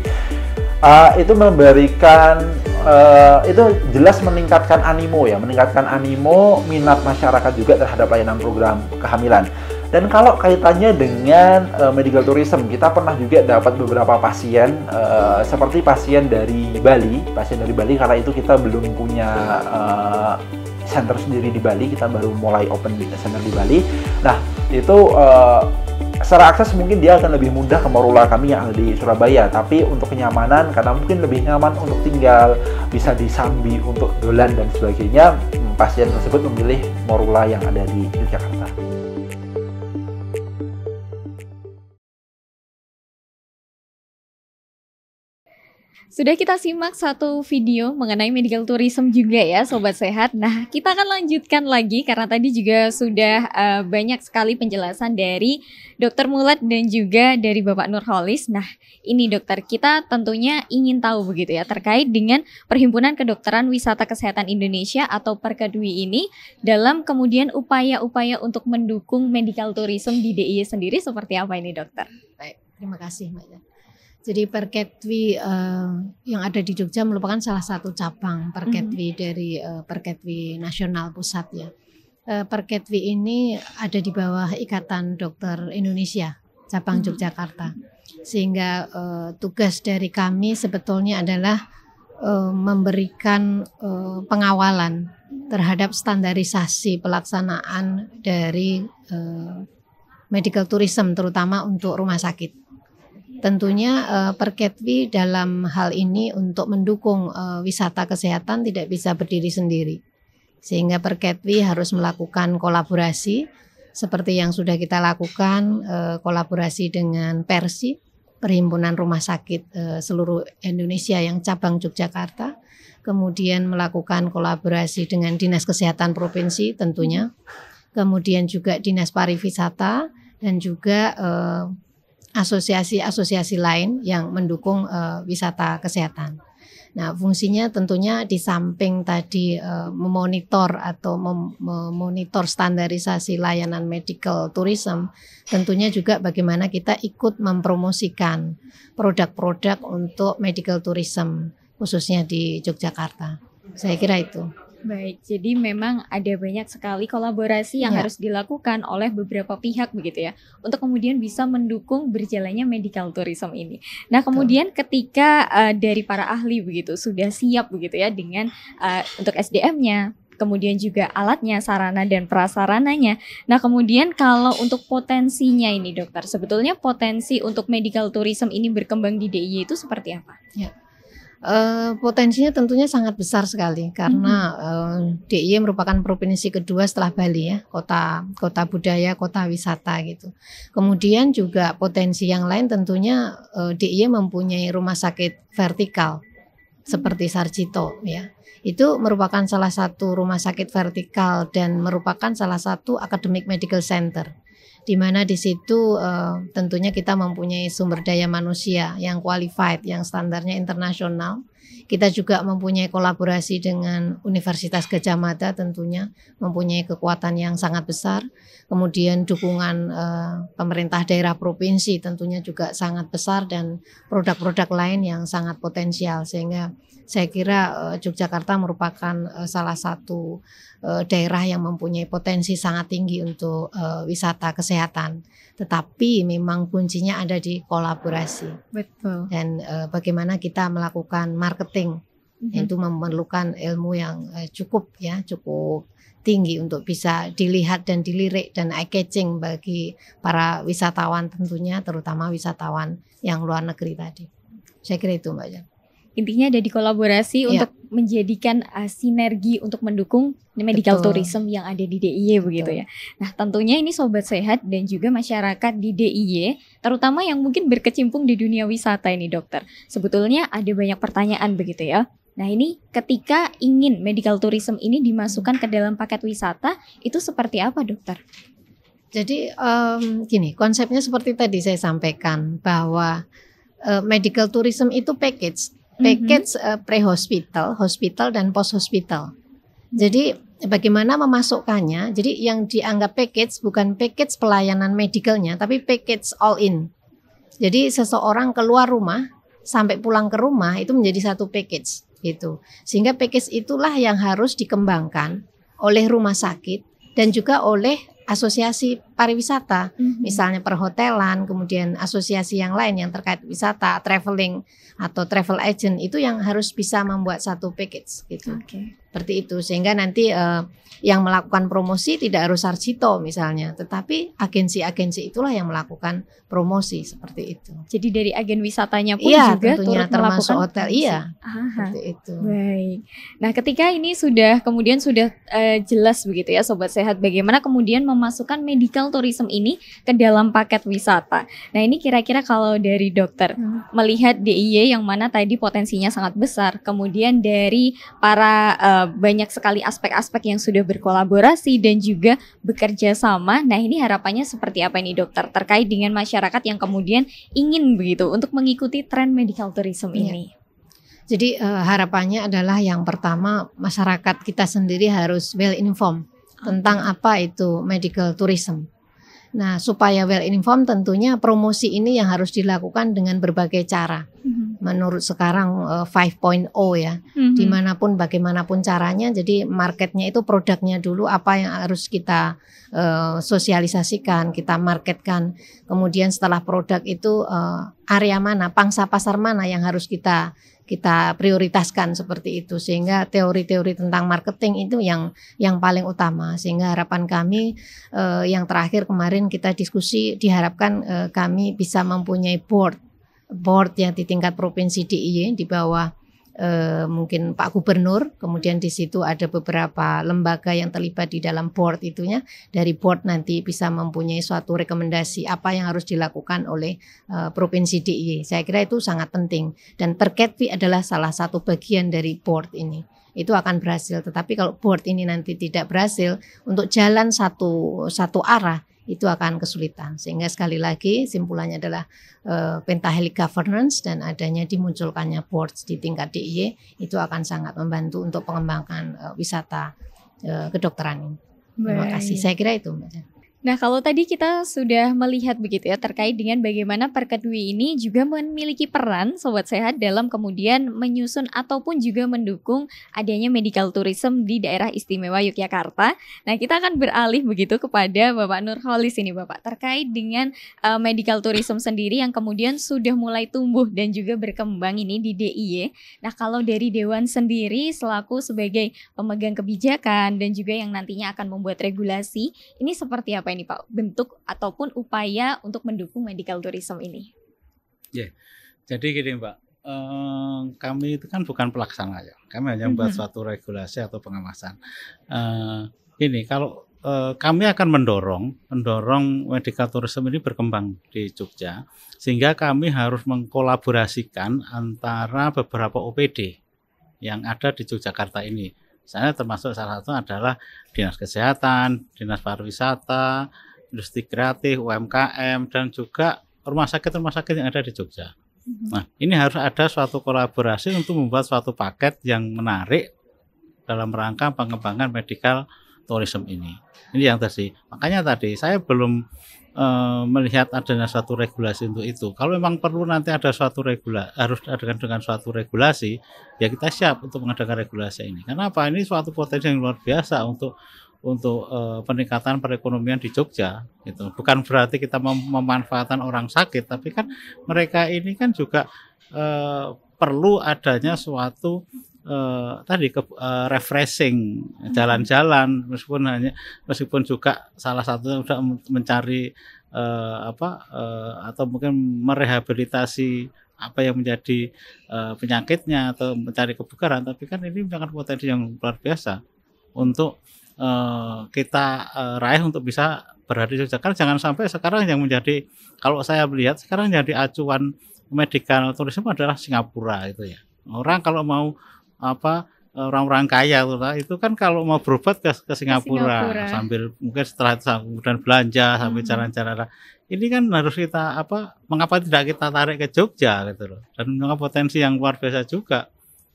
Itu memberikan itu jelas meningkatkan animo minat masyarakat juga terhadap layanan program kehamilan. Dan kalau kaitannya dengan medical tourism, kita pernah juga dapat beberapa pasien seperti pasien dari Bali karena itu kita belum punya center sendiri di Bali, kita baru mulai open center di Bali. Nah, itu secara akses mungkin dia akan lebih mudah ke Morula kami yang ada di Surabaya, tapi untuk kenyamanan, karena mungkin lebih nyaman untuk tinggal, bisa disambi untuk dolan dan sebagainya, pasien tersebut memilih Morula yang ada di Yogyakarta. Sudah kita simak satu video mengenai medical tourism juga ya Sobat Sehat. Nah, kita akan lanjutkan lagi karena tadi juga sudah banyak sekali penjelasan dari Dr. Mulat dan juga dari Bapak Nurholis. Nah, ini dokter, kita tentunya ingin tahu begitu ya terkait dengan Perhimpunan Kedokteran Wisata Kesehatan Indonesia atau Perkedwi ini dalam kemudian upaya-upaya untuk mendukung medical tourism di DIY sendiri seperti apa ini dokter? Baik, terima kasih Mbak. Jadi Perkedwi yang ada di Jogja merupakan salah satu cabang Perkedwi dari Perkedwi Nasional Pusat ya. Perkedwi ini ada di bawah Ikatan Dokter Indonesia cabang Yogyakarta. Sehingga tugas dari kami sebetulnya adalah memberikan pengawalan terhadap standarisasi pelaksanaan dari medical tourism terutama untuk rumah sakit. Tentunya Perkedwi dalam hal ini untuk mendukung wisata kesehatan tidak bisa berdiri sendiri. Sehingga Perkedwi harus melakukan kolaborasi seperti yang sudah kita lakukan, kolaborasi dengan Persi, Perhimpunan Rumah Sakit seluruh Indonesia yang cabang Yogyakarta. Kemudian melakukan kolaborasi dengan Dinas Kesehatan Provinsi tentunya. Kemudian juga Dinas Pariwisata dan juga asosiasi-asosiasi lain yang mendukung wisata kesehatan. Nah, fungsinya tentunya di samping tadi memonitor atau memonitor standarisasi layanan medical tourism, tentunya juga bagaimana kita ikut mempromosikan produk-produk untuk medical tourism khususnya di Yogyakarta. Saya kira itu. Baik, jadi memang ada banyak sekali kolaborasi yang harus dilakukan oleh beberapa pihak begitu ya, untuk kemudian bisa mendukung berjalannya medical tourism ini. Nah, kemudian ketika dari para ahli begitu sudah siap begitu ya dengan untuk SDM-nya, kemudian juga alatnya, sarana dan prasarananya. Nah, kemudian kalau untuk potensinya ini dokter, sebetulnya potensi untuk medical tourism ini berkembang di DIY itu seperti apa? Ya. Potensinya tentunya sangat besar sekali karena DIY merupakan provinsi kedua setelah Bali ya, kota budaya, kota wisata gitu. Kemudian juga potensi yang lain tentunya DIY mempunyai rumah sakit vertikal seperti Sarjito ya. Itu merupakan salah satu rumah sakit vertikal dan merupakan salah satu academic medical center, di mana di situ tentunya kita mempunyai sumber daya manusia yang qualified, yang standarnya internasional. Kita juga mempunyai kolaborasi dengan Universitas Gadjah Mada tentunya mempunyai kekuatan yang sangat besar. Kemudian dukungan pemerintah daerah provinsi tentunya juga sangat besar dan produk-produk lain yang sangat potensial. Sehingga saya kira Yogyakarta merupakan salah satu daerah yang mempunyai potensi sangat tinggi untuk wisata kesehatan. Tetapi memang kuncinya ada di kolaborasi. Betul. Dan bagaimana kita melakukan marketing, itu memerlukan ilmu yang cukup tinggi untuk bisa dilihat dan dilirik dan eye catching bagi para wisatawan tentunya, terutama wisatawan yang luar negeri tadi. Saya kira itu Mbak Jan. Intinya ada di kolaborasi untuk menjadikan sinergi untuk mendukung medical tourism yang ada di DIY begitu ya. Nah, tentunya ini Sobat Sehat dan juga masyarakat di DIY, terutama yang mungkin berkecimpung di dunia wisata ini dokter. Sebetulnya ada banyak pertanyaan begitu ya. Nah, ini ketika ingin medical tourism ini dimasukkan ke dalam paket wisata, itu seperti apa dokter? Jadi gini, konsepnya seperti tadi saya sampaikan bahwa medical tourism itu package pre-hospital, hospital dan post-hospital. Jadi bagaimana memasukkannya? Jadi yang dianggap package bukan package pelayanan medicalnya, tapi package all in. Jadi seseorang keluar rumah sampai pulang ke rumah itu menjadi satu package gitu. Sehingga package itulah yang harus dikembangkan oleh rumah sakit dan juga oleh asosiasi pariwisata, misalnya perhotelan, kemudian asosiasi yang lain yang terkait wisata, traveling atau travel agent itu yang harus bisa membuat satu package gitu. Seperti itu, sehingga nanti yang melakukan promosi tidak harus Sarjito misalnya, tetapi agensi-agensi itulah yang melakukan promosi seperti itu. Jadi dari agen wisatanya pun Iya, juga tentunya turut termasuk melakukan hotel, promosi. iya, Aha. seperti itu. Baik. Nah, ketika ini kemudian sudah jelas begitu ya Sobat Sehat, bagaimana kemudian memasukkan medical tourism ini ke dalam paket wisata. Nah, ini kira-kira kalau dari dokter melihat DIY yang mana tadi potensinya sangat besar, kemudian dari para banyak sekali aspek-aspek yang sudah berkolaborasi dan juga bekerja sama. Nah, ini harapannya seperti apa ini dokter terkait dengan masyarakat yang kemudian ingin begitu untuk mengikuti tren medical tourism ini? Jadi harapannya adalah yang pertama, masyarakat kita sendiri harus well informed tentang apa itu medical tourism. Nah, supaya well informed tentunya promosi ini yang harus dilakukan dengan berbagai cara. Menurut sekarang 5.0 ya, dimanapun bagaimanapun caranya, jadi marketnya itu produknya dulu apa yang harus kita sosialisasikan, kita marketkan. Kemudian setelah produk itu area mana, pangsa pasar mana yang harus kita prioritaskan seperti itu, sehingga teori-teori tentang marketing itu yang paling utama. Sehingga harapan kami yang terakhir kemarin kita diskusi, diharapkan kami bisa mempunyai board yang di tingkat provinsi DIY di bawah mungkin Pak Gubernur, kemudian di situ ada beberapa lembaga yang terlibat di dalam board itunya. Dari board nanti bisa mempunyai suatu rekomendasi apa yang harus dilakukan oleh provinsi DIY. Saya kira itu sangat penting, dan terkait fee adalah salah satu bagian dari board ini. Itu akan berhasil, tetapi kalau board ini nanti tidak berhasil untuk jalan satu arah, itu akan kesulitan. Sehingga sekali lagi simpulannya adalah pentahelix governance dan adanya dimunculkannya boards di tingkat DIY itu akan sangat membantu untuk pengembangan wisata kedokteran ini. Terima kasih. Saya kira itu, Mbak. Nah, kalau tadi kita sudah melihat begitu ya terkait dengan bagaimana Perkedwi ini juga memiliki peran Sobat Sehat dalam kemudian menyusun ataupun juga mendukung adanya medical tourism di daerah istimewa Yogyakarta. Nah, kita akan beralih begitu kepada Bapak Nurholis ini Bapak, terkait dengan medical tourism sendiri yang kemudian sudah mulai tumbuh dan juga berkembang ini di DIY. Nah, kalau dari Dewan sendiri selaku sebagai pemegang kebijakan dan juga yang nantinya akan membuat regulasi, ini seperti apa ini Pak, bentuk ataupun upaya untuk mendukung medical tourism ini? Jadi gini Mbak, kami itu kan bukan pelaksana ya, kami hanya membuat suatu regulasi atau pengawasan. Ini kalau kami akan mendorong medical tourism ini berkembang di Jogja, sehingga kami harus mengkolaborasikan antara beberapa OPD yang ada di Yogyakarta ini. Misalnya termasuk salah satu adalah Dinas Kesehatan, Dinas Pariwisata, Industri Kreatif, UMKM, dan juga rumah sakit yang ada di Jogja. Nah, ini harus ada suatu kolaborasi untuk membuat suatu paket yang menarik dalam rangka pengembangan medical tourism ini. Ini yang tadi. Makanya tadi saya belum melihat adanya suatu regulasi untuk itu. Kalau memang perlu nanti ada suatu harus adakan dengan suatu regulasi, ya kita siap untuk mengadakan regulasi ini. Karena apa? Ini suatu potensi yang luar biasa untuk peningkatan perekonomian di Jogja. Gitu. Bukan berarti kita memanfaatkan orang sakit, tapi kan mereka ini kan juga perlu adanya suatu refreshing, jalan-jalan, meskipun juga salah satunya sudah mencari atau mungkin merehabilitasi apa yang menjadi penyakitnya atau mencari kebugaran, tapi kan ini sangat potensi yang luar biasa untuk kita raih untuk bisa berada di Jakarta. Jangan sampai sekarang yang menjadi, kalau saya melihat sekarang jadi acuan medical tourism adalah Singapura itu ya. Orang kalau mau orang-orang kaya itu kan kalau mau berobat ke Singapura sambil mungkin setelah itu kemudian belanja sambil jalan-jalan. Ini kan harus kita mengapa tidak kita tarik ke Jogja gitu loh. Dan dengan potensi yang luar biasa juga.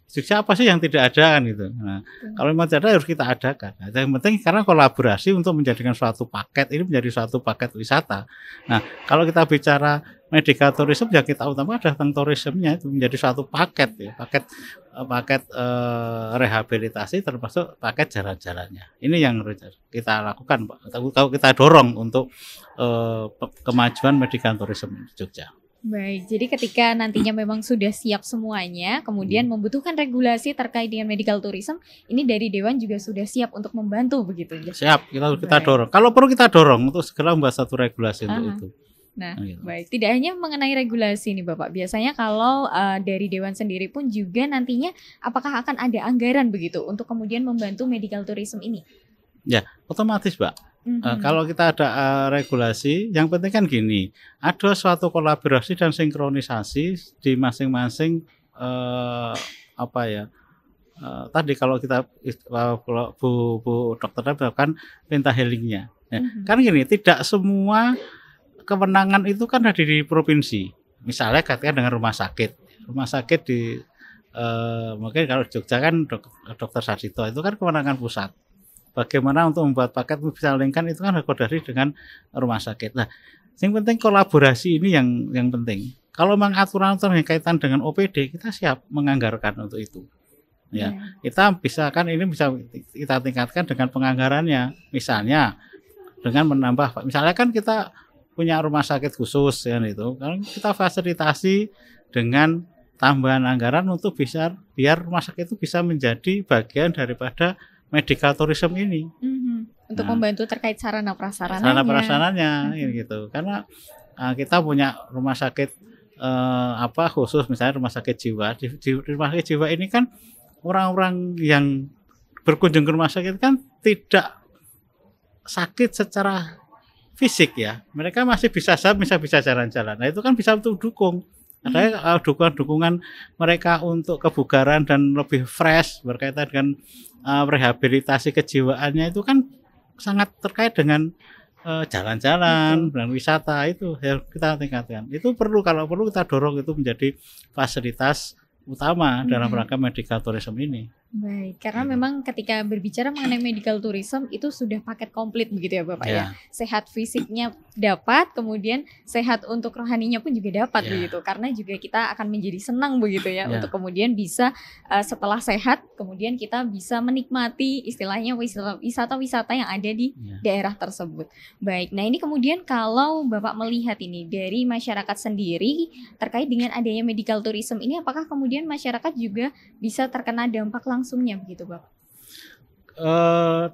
Jogja apa sih yang tidak ada kan gitu. Nah, kalau memang tidak ada harus kita adakan. Nah, yang penting karena kolaborasi untuk menjadikan suatu paket ini menjadi suatu paket wisata. Nah, kalau kita bicara medical tourism ya kita utamakan tentang tourismnya itu menjadi suatu paket ya, paket rehabilitasi termasuk paket jalan-jalannya. Ini yang kita lakukan Pak. Kalau kita dorong untuk kemajuan medical tourism di Jogja. Baik, jadi ketika nantinya memang sudah siap semuanya, kemudian membutuhkan regulasi terkait dengan medical tourism, ini dari Dewan juga sudah siap untuk membantu begitu ya? Siap, kita Baik. dorong. Kalau perlu kita dorong untuk segera membahas satu regulasi untuk Aha. itu. Nah, Gitu. baik. Tidak hanya mengenai regulasi nih Bapak, biasanya kalau dari Dewan sendiri pun juga nantinya apakah akan ada anggaran begitu untuk kemudian membantu medical tourism ini? Ya, otomatis, Mbak. Mhm. Kalau kita ada regulasi, yang penting kan gini, ada suatu kolaborasi dan sinkronisasi di masing-masing apa ya? Tadi kalau kita kalau Bu Dokter melakukan pentahelingnya. Nah, kan gini, tidak semua kewenangan itu kan ada di provinsi. Misalnya katakan dengan rumah sakit. Rumah sakit di mungkin kalau di Jogja kan Dokter Sarjito itu kan kewenangan pusat. Bagaimana untuk membuat paket bisa lingkan itu kan koordinasi dengan rumah sakit. Nah, yang penting kolaborasi ini yang penting. Kalau memang aturan-aturan yang kaitan dengan OPD, kita siap menganggarkan untuk itu. Ya, kita bisa kan ini bisa kita tingkatkan dengan penganggarannya. Misalnya dengan menambah, misalnya kan kita punya rumah sakit khusus ya itu, kan kita fasilitasi dengan tambahan anggaran untuk bisa biar rumah sakit itu bisa menjadi bagian daripada medical tourism ini. Untuk Nah, membantu terkait sarana prasarananya. sarana prasarananya gitu. Karena kita punya rumah sakit khusus misalnya rumah sakit jiwa. Di rumah sakit jiwa ini kan orang-orang yang berkunjung ke rumah sakit kan tidak sakit secara fisik ya. Mereka masih bisa jalan-jalan. Nah, itu kan bisa untuk dukung. Ada dukungan mereka untuk kebugaran dan lebih fresh berkaitan dengan rehabilitasi kejiwaannya itu kan sangat terkait dengan jalan-jalan dan wisata itu yang kita tingkatkan. Itu kalau perlu kita dorong itu menjadi fasilitas utama dalam rangka medical tourism ini. Baik, karena memang ketika berbicara mengenai medical tourism itu sudah paket komplit begitu ya Bapak ya. Sehat fisiknya dapat, kemudian sehat untuk rohaninya pun juga dapat begitu. Karena juga kita akan menjadi senang begitu ya untuk kemudian bisa setelah sehat kemudian kita bisa menikmati istilahnya wisata-wisata yang ada di daerah tersebut. Baik, nah ini kemudian kalau Bapak melihat ini dari masyarakat sendiri terkait dengan adanya medical tourism ini, apakah kemudian masyarakat juga bisa terkena dampak langsungnya begitu Bapak?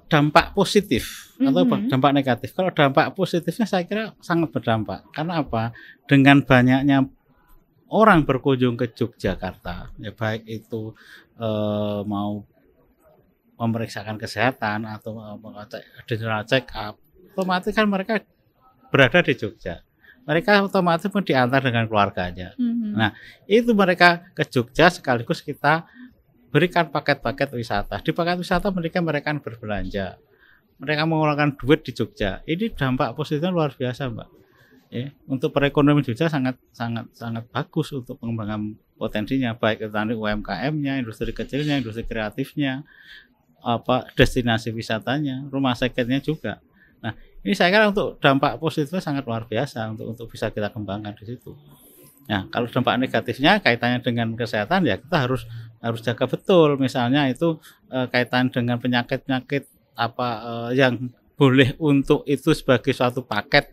Dampak positif atau dampak negatif. Kalau dampak positifnya saya kira sangat berdampak. Karena apa? Dengan banyaknya orang berkunjung ke Yogyakarta, ya baik itu mau memeriksakan kesehatan atau general check up, otomatis kan mereka berada di Jogja. Mereka otomatis pun diantar dengan keluarganya. Nah, itu mereka ke Jogja sekaligus kita berikan paket-paket wisata. Di paket wisata mereka berbelanja. Mereka mengeluarkan duit di Jogja. Ini dampak positifnya luar biasa, Mbak. Ya, untuk perekonomian Jogja sangat bagus untuk pengembangan potensinya, baik itu tadi UMKM-nya, industri kecilnya, industri kreatifnya, destinasi wisatanya, rumah sakitnya juga. Nah, ini saya kira untuk dampak positifnya sangat luar biasa untuk bisa kita kembangkan di situ. Nah, kalau dampak negatifnya kaitannya dengan kesehatan ya kita harus jaga betul. Misalnya itu kaitan dengan penyakit-penyakit yang boleh untuk itu sebagai suatu paket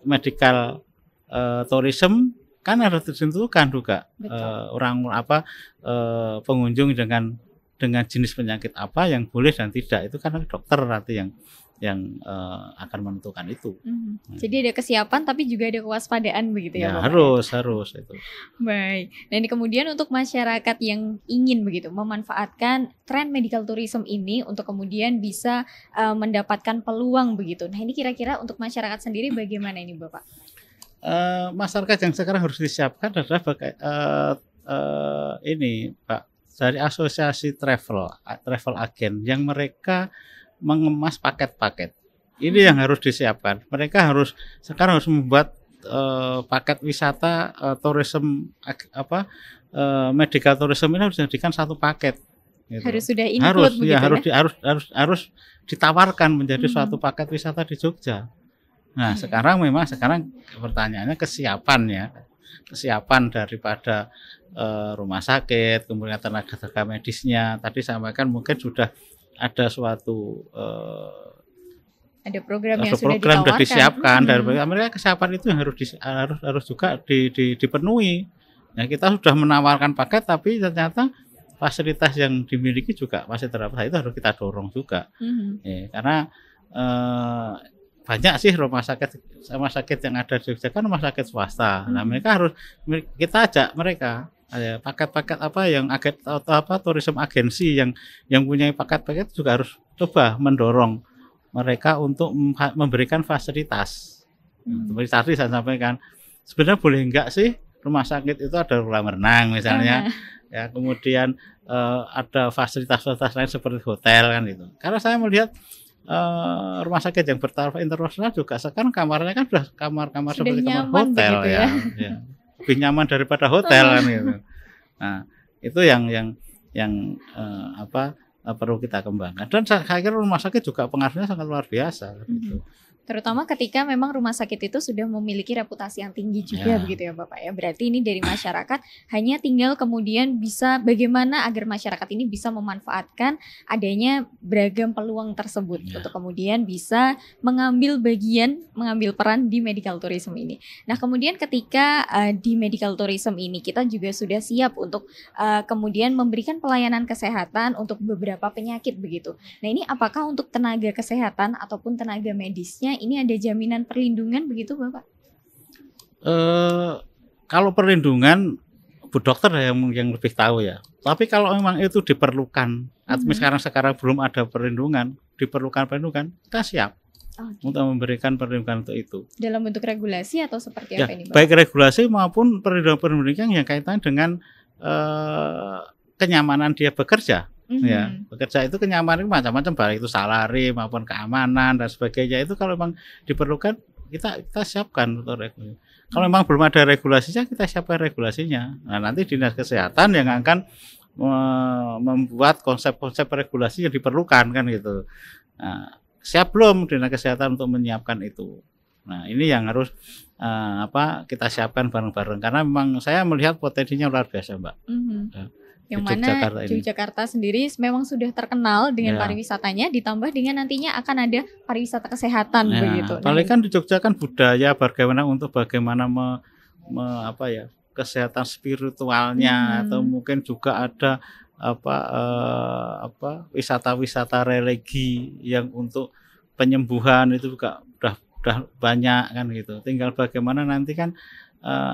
medical tourism kan harus ditentukan juga pengunjung dengan jenis penyakit apa yang boleh dan tidak, itu kan dokter nanti yang akan menentukan itu. Jadi ada kesiapan tapi juga ada kewaspadaan begitu ya, Bapak? Harus itu. Baik. Nah ini kemudian untuk masyarakat yang ingin begitu memanfaatkan tren medical tourism ini untuk kemudian bisa mendapatkan peluang begitu. Nah ini kira-kira untuk masyarakat sendiri bagaimana ini Bapak? Masyarakat yang sekarang harus disiapkan adalah ini Pak, dari asosiasi travel agen yang mereka mengemas paket-paket. Ini yang harus disiapkan. Mereka sekarang harus membuat paket wisata tourism medical tourism ini harus dijadikan satu paket. Gitu. Harus sudah include begitu harus ditawarkan menjadi suatu paket wisata di Jogja. Nah, sekarang pertanyaannya kesiapan daripada rumah sakit, kemudian tenaga medisnya. Tadi sampaikan mungkin sudah ada suatu Ada program yang ada sudah program sudah ditawarkan. disiapkan dari mereka. Kesiapan itu yang harus juga dipenuhi. Nah, kita sudah menawarkan paket tapi ternyata fasilitas yang dimiliki juga masih terbatas, itu harus kita dorong juga. Ya, karena banyak sih rumah sakit yang ada di Jogja kan rumah sakit swasta. Nah, mereka harus kita ajak mereka paket-paket apa yang tourism agensi yang punya paket-paket juga harus coba mendorong mereka untuk memberikan fasilitas. Seperti tadi saya sampaikan, sebenarnya boleh enggak sih rumah sakit itu ada kolam renang misalnya, ya kemudian ada fasilitas-fasilitas lain seperti hotel kan itu. Karena saya melihat rumah sakit yang bertaraf internasional juga sekarang kamarnya kan sudah kamar-kamar seperti kamar hotel ya. Lebih nyaman daripada hotel kan gitu. Nah, itu yang perlu kita kembangkan. Dan saya kira rumah sakit juga pengaruhnya sangat luar biasa gitu. Terutama ketika memang rumah sakit itu sudah memiliki reputasi yang tinggi juga begitu ya Bapak ya. Berarti ini dari masyarakat hanya tinggal kemudian bisa bagaimana agar masyarakat ini bisa memanfaatkan adanya beragam peluang tersebut untuk kemudian bisa mengambil peran di medical tourism ini. Nah, kemudian ketika di medical tourism ini kita juga sudah siap untuk kemudian memberikan pelayanan kesehatan untuk beberapa penyakit begitu. Nah, ini apakah untuk tenaga kesehatan ataupun tenaga medisnya ini ada jaminan perlindungan begitu Bapak? Kalau perlindungan Bu Dokter yang lebih tahu ya. Tapi kalau memang itu diperlukan, atau sekarang belum ada perlindungan, diperlukan perlindungan, kita siap untuk memberikan perlindungan untuk itu. Dalam bentuk regulasi atau seperti apa ini Bapak? Baik regulasi maupun perlindungan yang kaitan dengan kenyamanan dia bekerja. Ya, bekerja itu kenyamanan macam-macam, baik itu salari maupun keamanan dan sebagainya. Itu kalau memang diperlukan kita siapkan untuk regulasi. Kalau memang belum ada regulasinya, kita siapkan regulasinya. Nah, nanti Dinas Kesehatan yang akan membuat konsep-konsep regulasi yang diperlukan kan gitu. Nah, siap belum Dinas Kesehatan untuk menyiapkan itu? Nah, ini yang harus kita siapkan bareng-bareng karena memang saya melihat potensinya luar biasa, Mbak. Yang mana Yogyakarta sendiri memang sudah terkenal dengan pariwisatanya, ditambah dengan nantinya akan ada pariwisata kesehatan begitu. Apalagi kan di Jogja kan budaya bagaimana kesehatan spiritualnya atau mungkin juga ada wisata-wisata religi yang untuk penyembuhan itu juga udah banyak kan gitu. Tinggal bagaimana nanti kan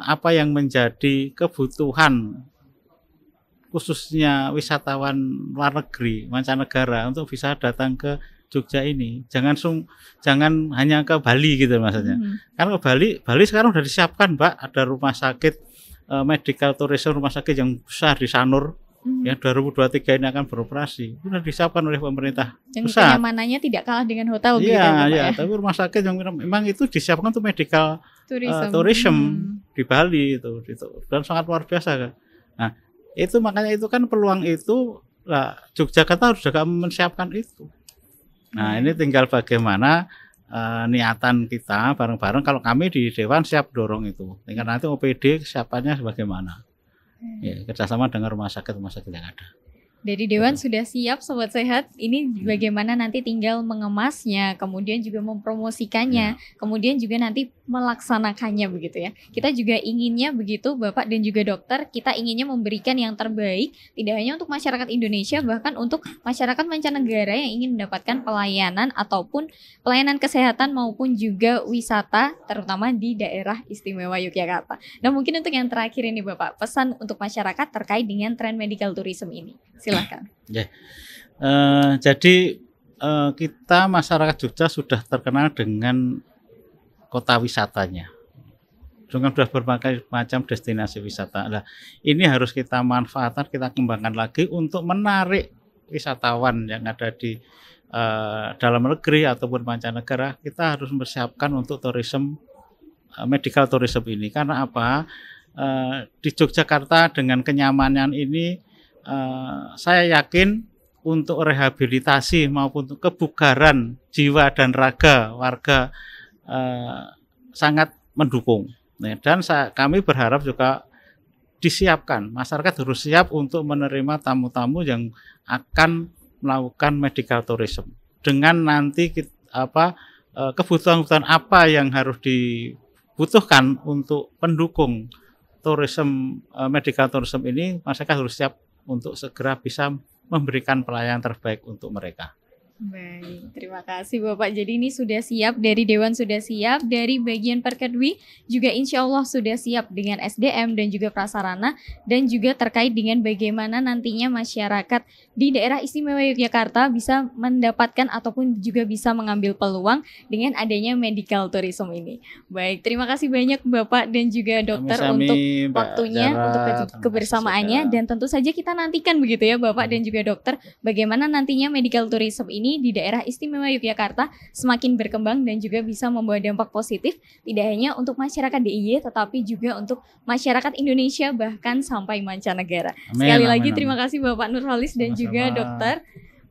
apa yang menjadi kebutuhan khususnya wisatawan luar negeri, mancanegara untuk bisa datang ke Jogja ini. Jangan hanya ke Bali gitu maksudnya. Karena ke Bali sekarang sudah disiapkan, Mbak, ada rumah sakit medical tourism, rumah sakit yang besar di Sanur. Yang 2023 ini akan beroperasi. Sudah disiapkan oleh pemerintah pusat. Yang kenyamanannya tidak kalah dengan hotel gitu ya. Tapi rumah sakit yang memang itu disiapkan untuk medical tourism di Bali itu dan sangat luar biasa kan. Nah, itu makanya itu kan peluang itu Yogyakarta harus juga menyiapkan itu. Nah, ini tinggal bagaimana niatan kita bareng-bareng. Kalau kami di Dewan siap dorong itu. Tinggal nanti OPD kesiapannya bagaimana. Ya, kerjasama dengan rumah sakit yang ada. Dari Dewan sudah siap Sobat Sehat, ini bagaimana nanti tinggal mengemasnya, kemudian juga mempromosikannya, kemudian juga nanti melaksanakannya begitu ya. Kita juga inginnya begitu Bapak dan juga dokter, kita inginnya memberikan yang terbaik, tidak hanya untuk masyarakat Indonesia, bahkan untuk masyarakat mancanegara yang ingin mendapatkan pelayanan ataupun pelayanan kesehatan maupun juga wisata, terutama di daerah istimewa Yogyakarta. Nah, mungkin untuk yang terakhir ini Bapak, pesan untuk masyarakat terkait dengan tren medical tourism ini. Silakan. Jadi kita masyarakat Jogja sudah terkenal dengan kota wisatanya. Dengan sudah berbagai macam destinasi wisata. Nah, ini harus kita manfaatkan, kita kembangkan lagi untuk menarik wisatawan yang ada di dalam negeri ataupun mancanegara. Kita harus mempersiapkan untuk medical tourism ini. Karena apa? Di Yogyakarta dengan kenyamanan ini saya yakin untuk rehabilitasi maupun untuk kebugaran jiwa dan raga warga sangat mendukung. Dan kami berharap juga disiapkan, masyarakat harus siap untuk menerima tamu-tamu yang akan melakukan medical tourism dengan nanti kebutuhan-kebutuhan apa yang harus dibutuhkan untuk pendukung medical tourism ini, masyarakat harus siap untuk segera bisa memberikan pelayanan terbaik untuk mereka. Baik, terima kasih Bapak. Jadi ini sudah siap, dari Dewan sudah siap, dari bagian Perkedwi juga insya Allah sudah siap dengan SDM dan juga prasarana, dan juga terkait dengan bagaimana nantinya masyarakat di daerah istimewa Yogyakarta bisa mendapatkan ataupun juga bisa mengambil peluang dengan adanya medical tourism ini. Baik, terima kasih banyak Bapak dan juga Dokter untuk waktunya, untuk kebersamaannya, dan tentu saja kita nantikan begitu ya Bapak dan juga Dokter, bagaimana nantinya medical tourism ini di daerah istimewa Yogyakarta semakin berkembang dan juga bisa membawa dampak positif tidak hanya untuk masyarakat DIY tetapi juga untuk masyarakat Indonesia bahkan sampai mancanegara. Sekali lagi terima kasih Bapak Nurholis dan juga Dokter.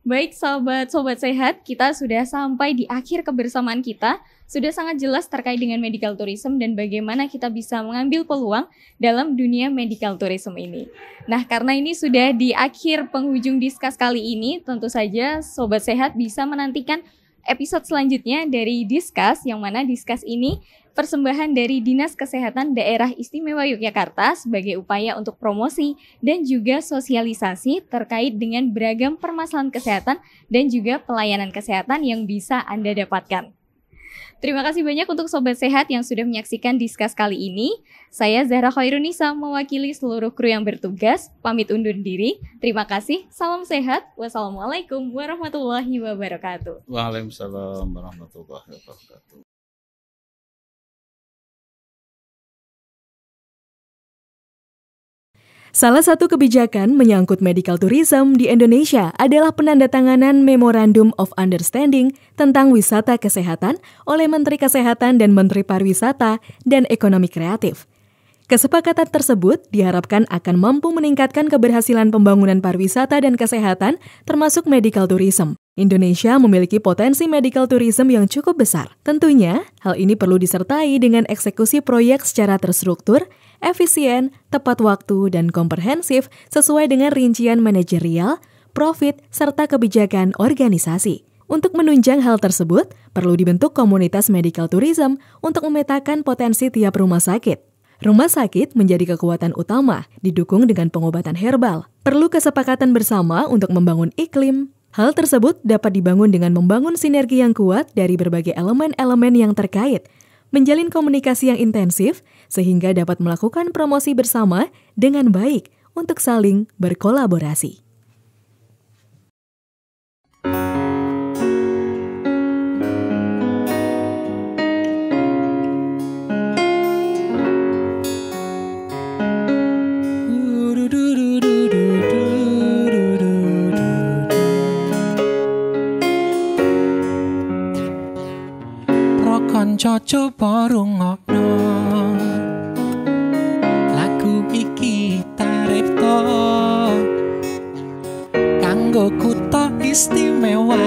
Baik sobat sehat, kita sudah sampai di akhir kebersamaan kita. Sudah sangat jelas terkait dengan medical tourism dan bagaimana kita bisa mengambil peluang dalam dunia medical tourism ini. Nah, karena ini sudah di akhir penghujung Discuss kali ini, tentu saja sobat sehat bisa menantikan episode selanjutnya dari Discuss, yang mana Discuss ini persembahan dari Dinas Kesehatan Daerah Istimewa Yogyakarta sebagai upaya untuk promosi dan juga sosialisasi terkait dengan beragam permasalahan kesehatan dan juga pelayanan kesehatan yang bisa Anda dapatkan. Terima kasih banyak untuk Sobat Sehat yang sudah menyaksikan Discuss kali ini. Saya Zahra Khairunisa mewakili seluruh kru yang bertugas, pamit undur diri. Terima kasih, salam sehat. Wassalamualaikum warahmatullahi wabarakatuh. Waalaikumsalam warahmatullahi wabarakatuh. Salah satu kebijakan menyangkut medical tourism di Indonesia adalah penandatanganan Memorandum of Understanding tentang wisata kesehatan oleh Menteri Kesehatan dan Menteri Pariwisata dan Ekonomi Kreatif. Kesepakatan tersebut diharapkan akan mampu meningkatkan keberhasilan pembangunan pariwisata dan kesehatan, termasuk medical tourism. Indonesia memiliki potensi medical tourism yang cukup besar. Tentunya, hal ini perlu disertai dengan eksekusi proyek secara terstruktur, efisien, tepat waktu, dan komprehensif sesuai dengan rincian manajerial, profit, serta kebijakan organisasi. Untuk menunjang hal tersebut, perlu dibentuk komunitas medical tourism untuk memetakan potensi tiap rumah sakit. Rumah sakit menjadi kekuatan utama, didukung dengan pengobatan herbal. Perlu kesepakatan bersama untuk membangun iklim. Hal tersebut dapat dibangun dengan membangun sinergi yang kuat dari berbagai elemen-elemen yang terkait, menjalin komunikasi yang intensif, sehingga dapat melakukan promosi bersama dengan baik untuk saling berkolaborasi. Coba rungokno lagu iki taripto kanggo kutha istimewa,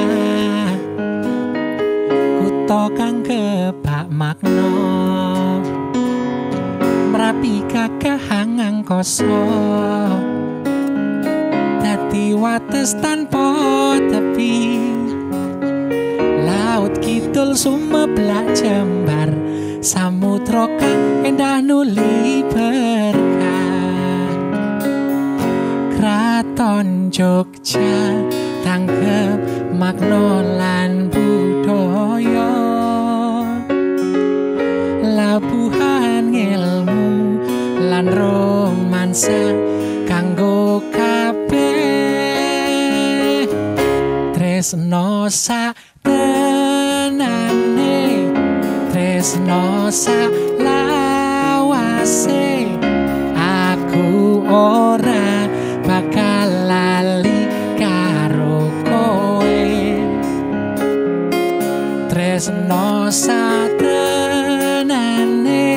kutha kang kebak makna, Merapi gagah angkasa, dadi wates tanpa tepi. Laut kidul sumeblak jembar, samudra kang endah nuli berkah. Kraton Jogja tanggep makna lan budaya, labuhan ilmu lan romansa kanggo kabeh. Tresno tenane, tresno lawase, aku ora bakal lali karo kowe. Tresno tenane,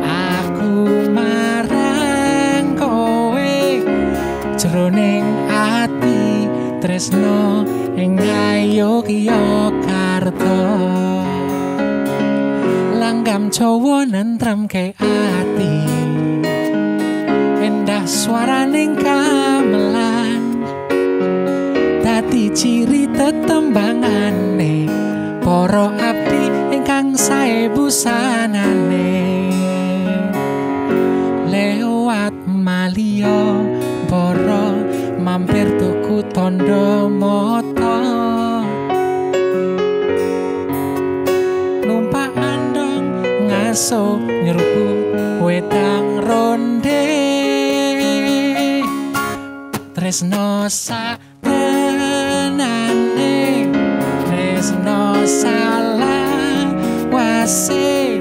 aku marang kowe, jroning ati tresno ing Yogyakarta. Langgam Jawa nentramke ati, endah swaraning gamelan, dadi ciri tetembangane para abdi sae busanane lewat Malio Boro mampir tuku tondo moto numpak andong ngaso nyeruput wedang ronde tresno satenane tresno salah wase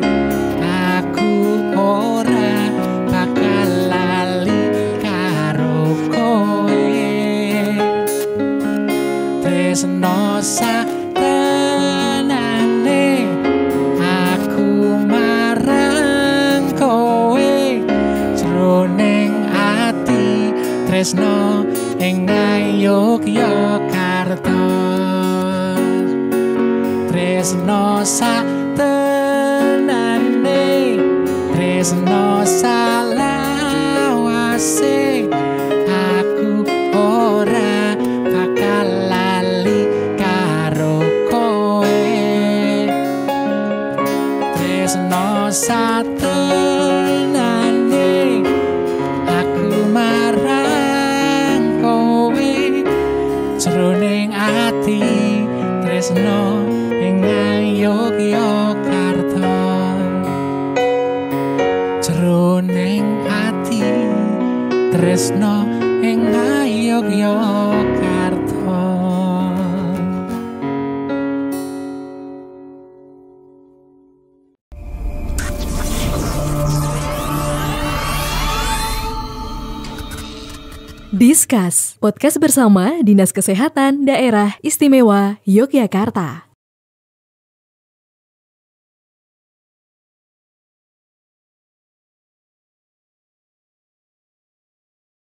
aku ora bakal lali karo kowe tresno satenane aku marang kowe jroning ati tresno ing Yogyakarta tresno satenane tresno salawase aku ora bakal lali karo kowe tresno satenane aku marang kowe jroning ati tresno ing Yogyakarta jroning ati tresno ing Yogyakarta. Discuss, podcast bersama Dinas Kesehatan Daerah Istimewa Yogyakarta.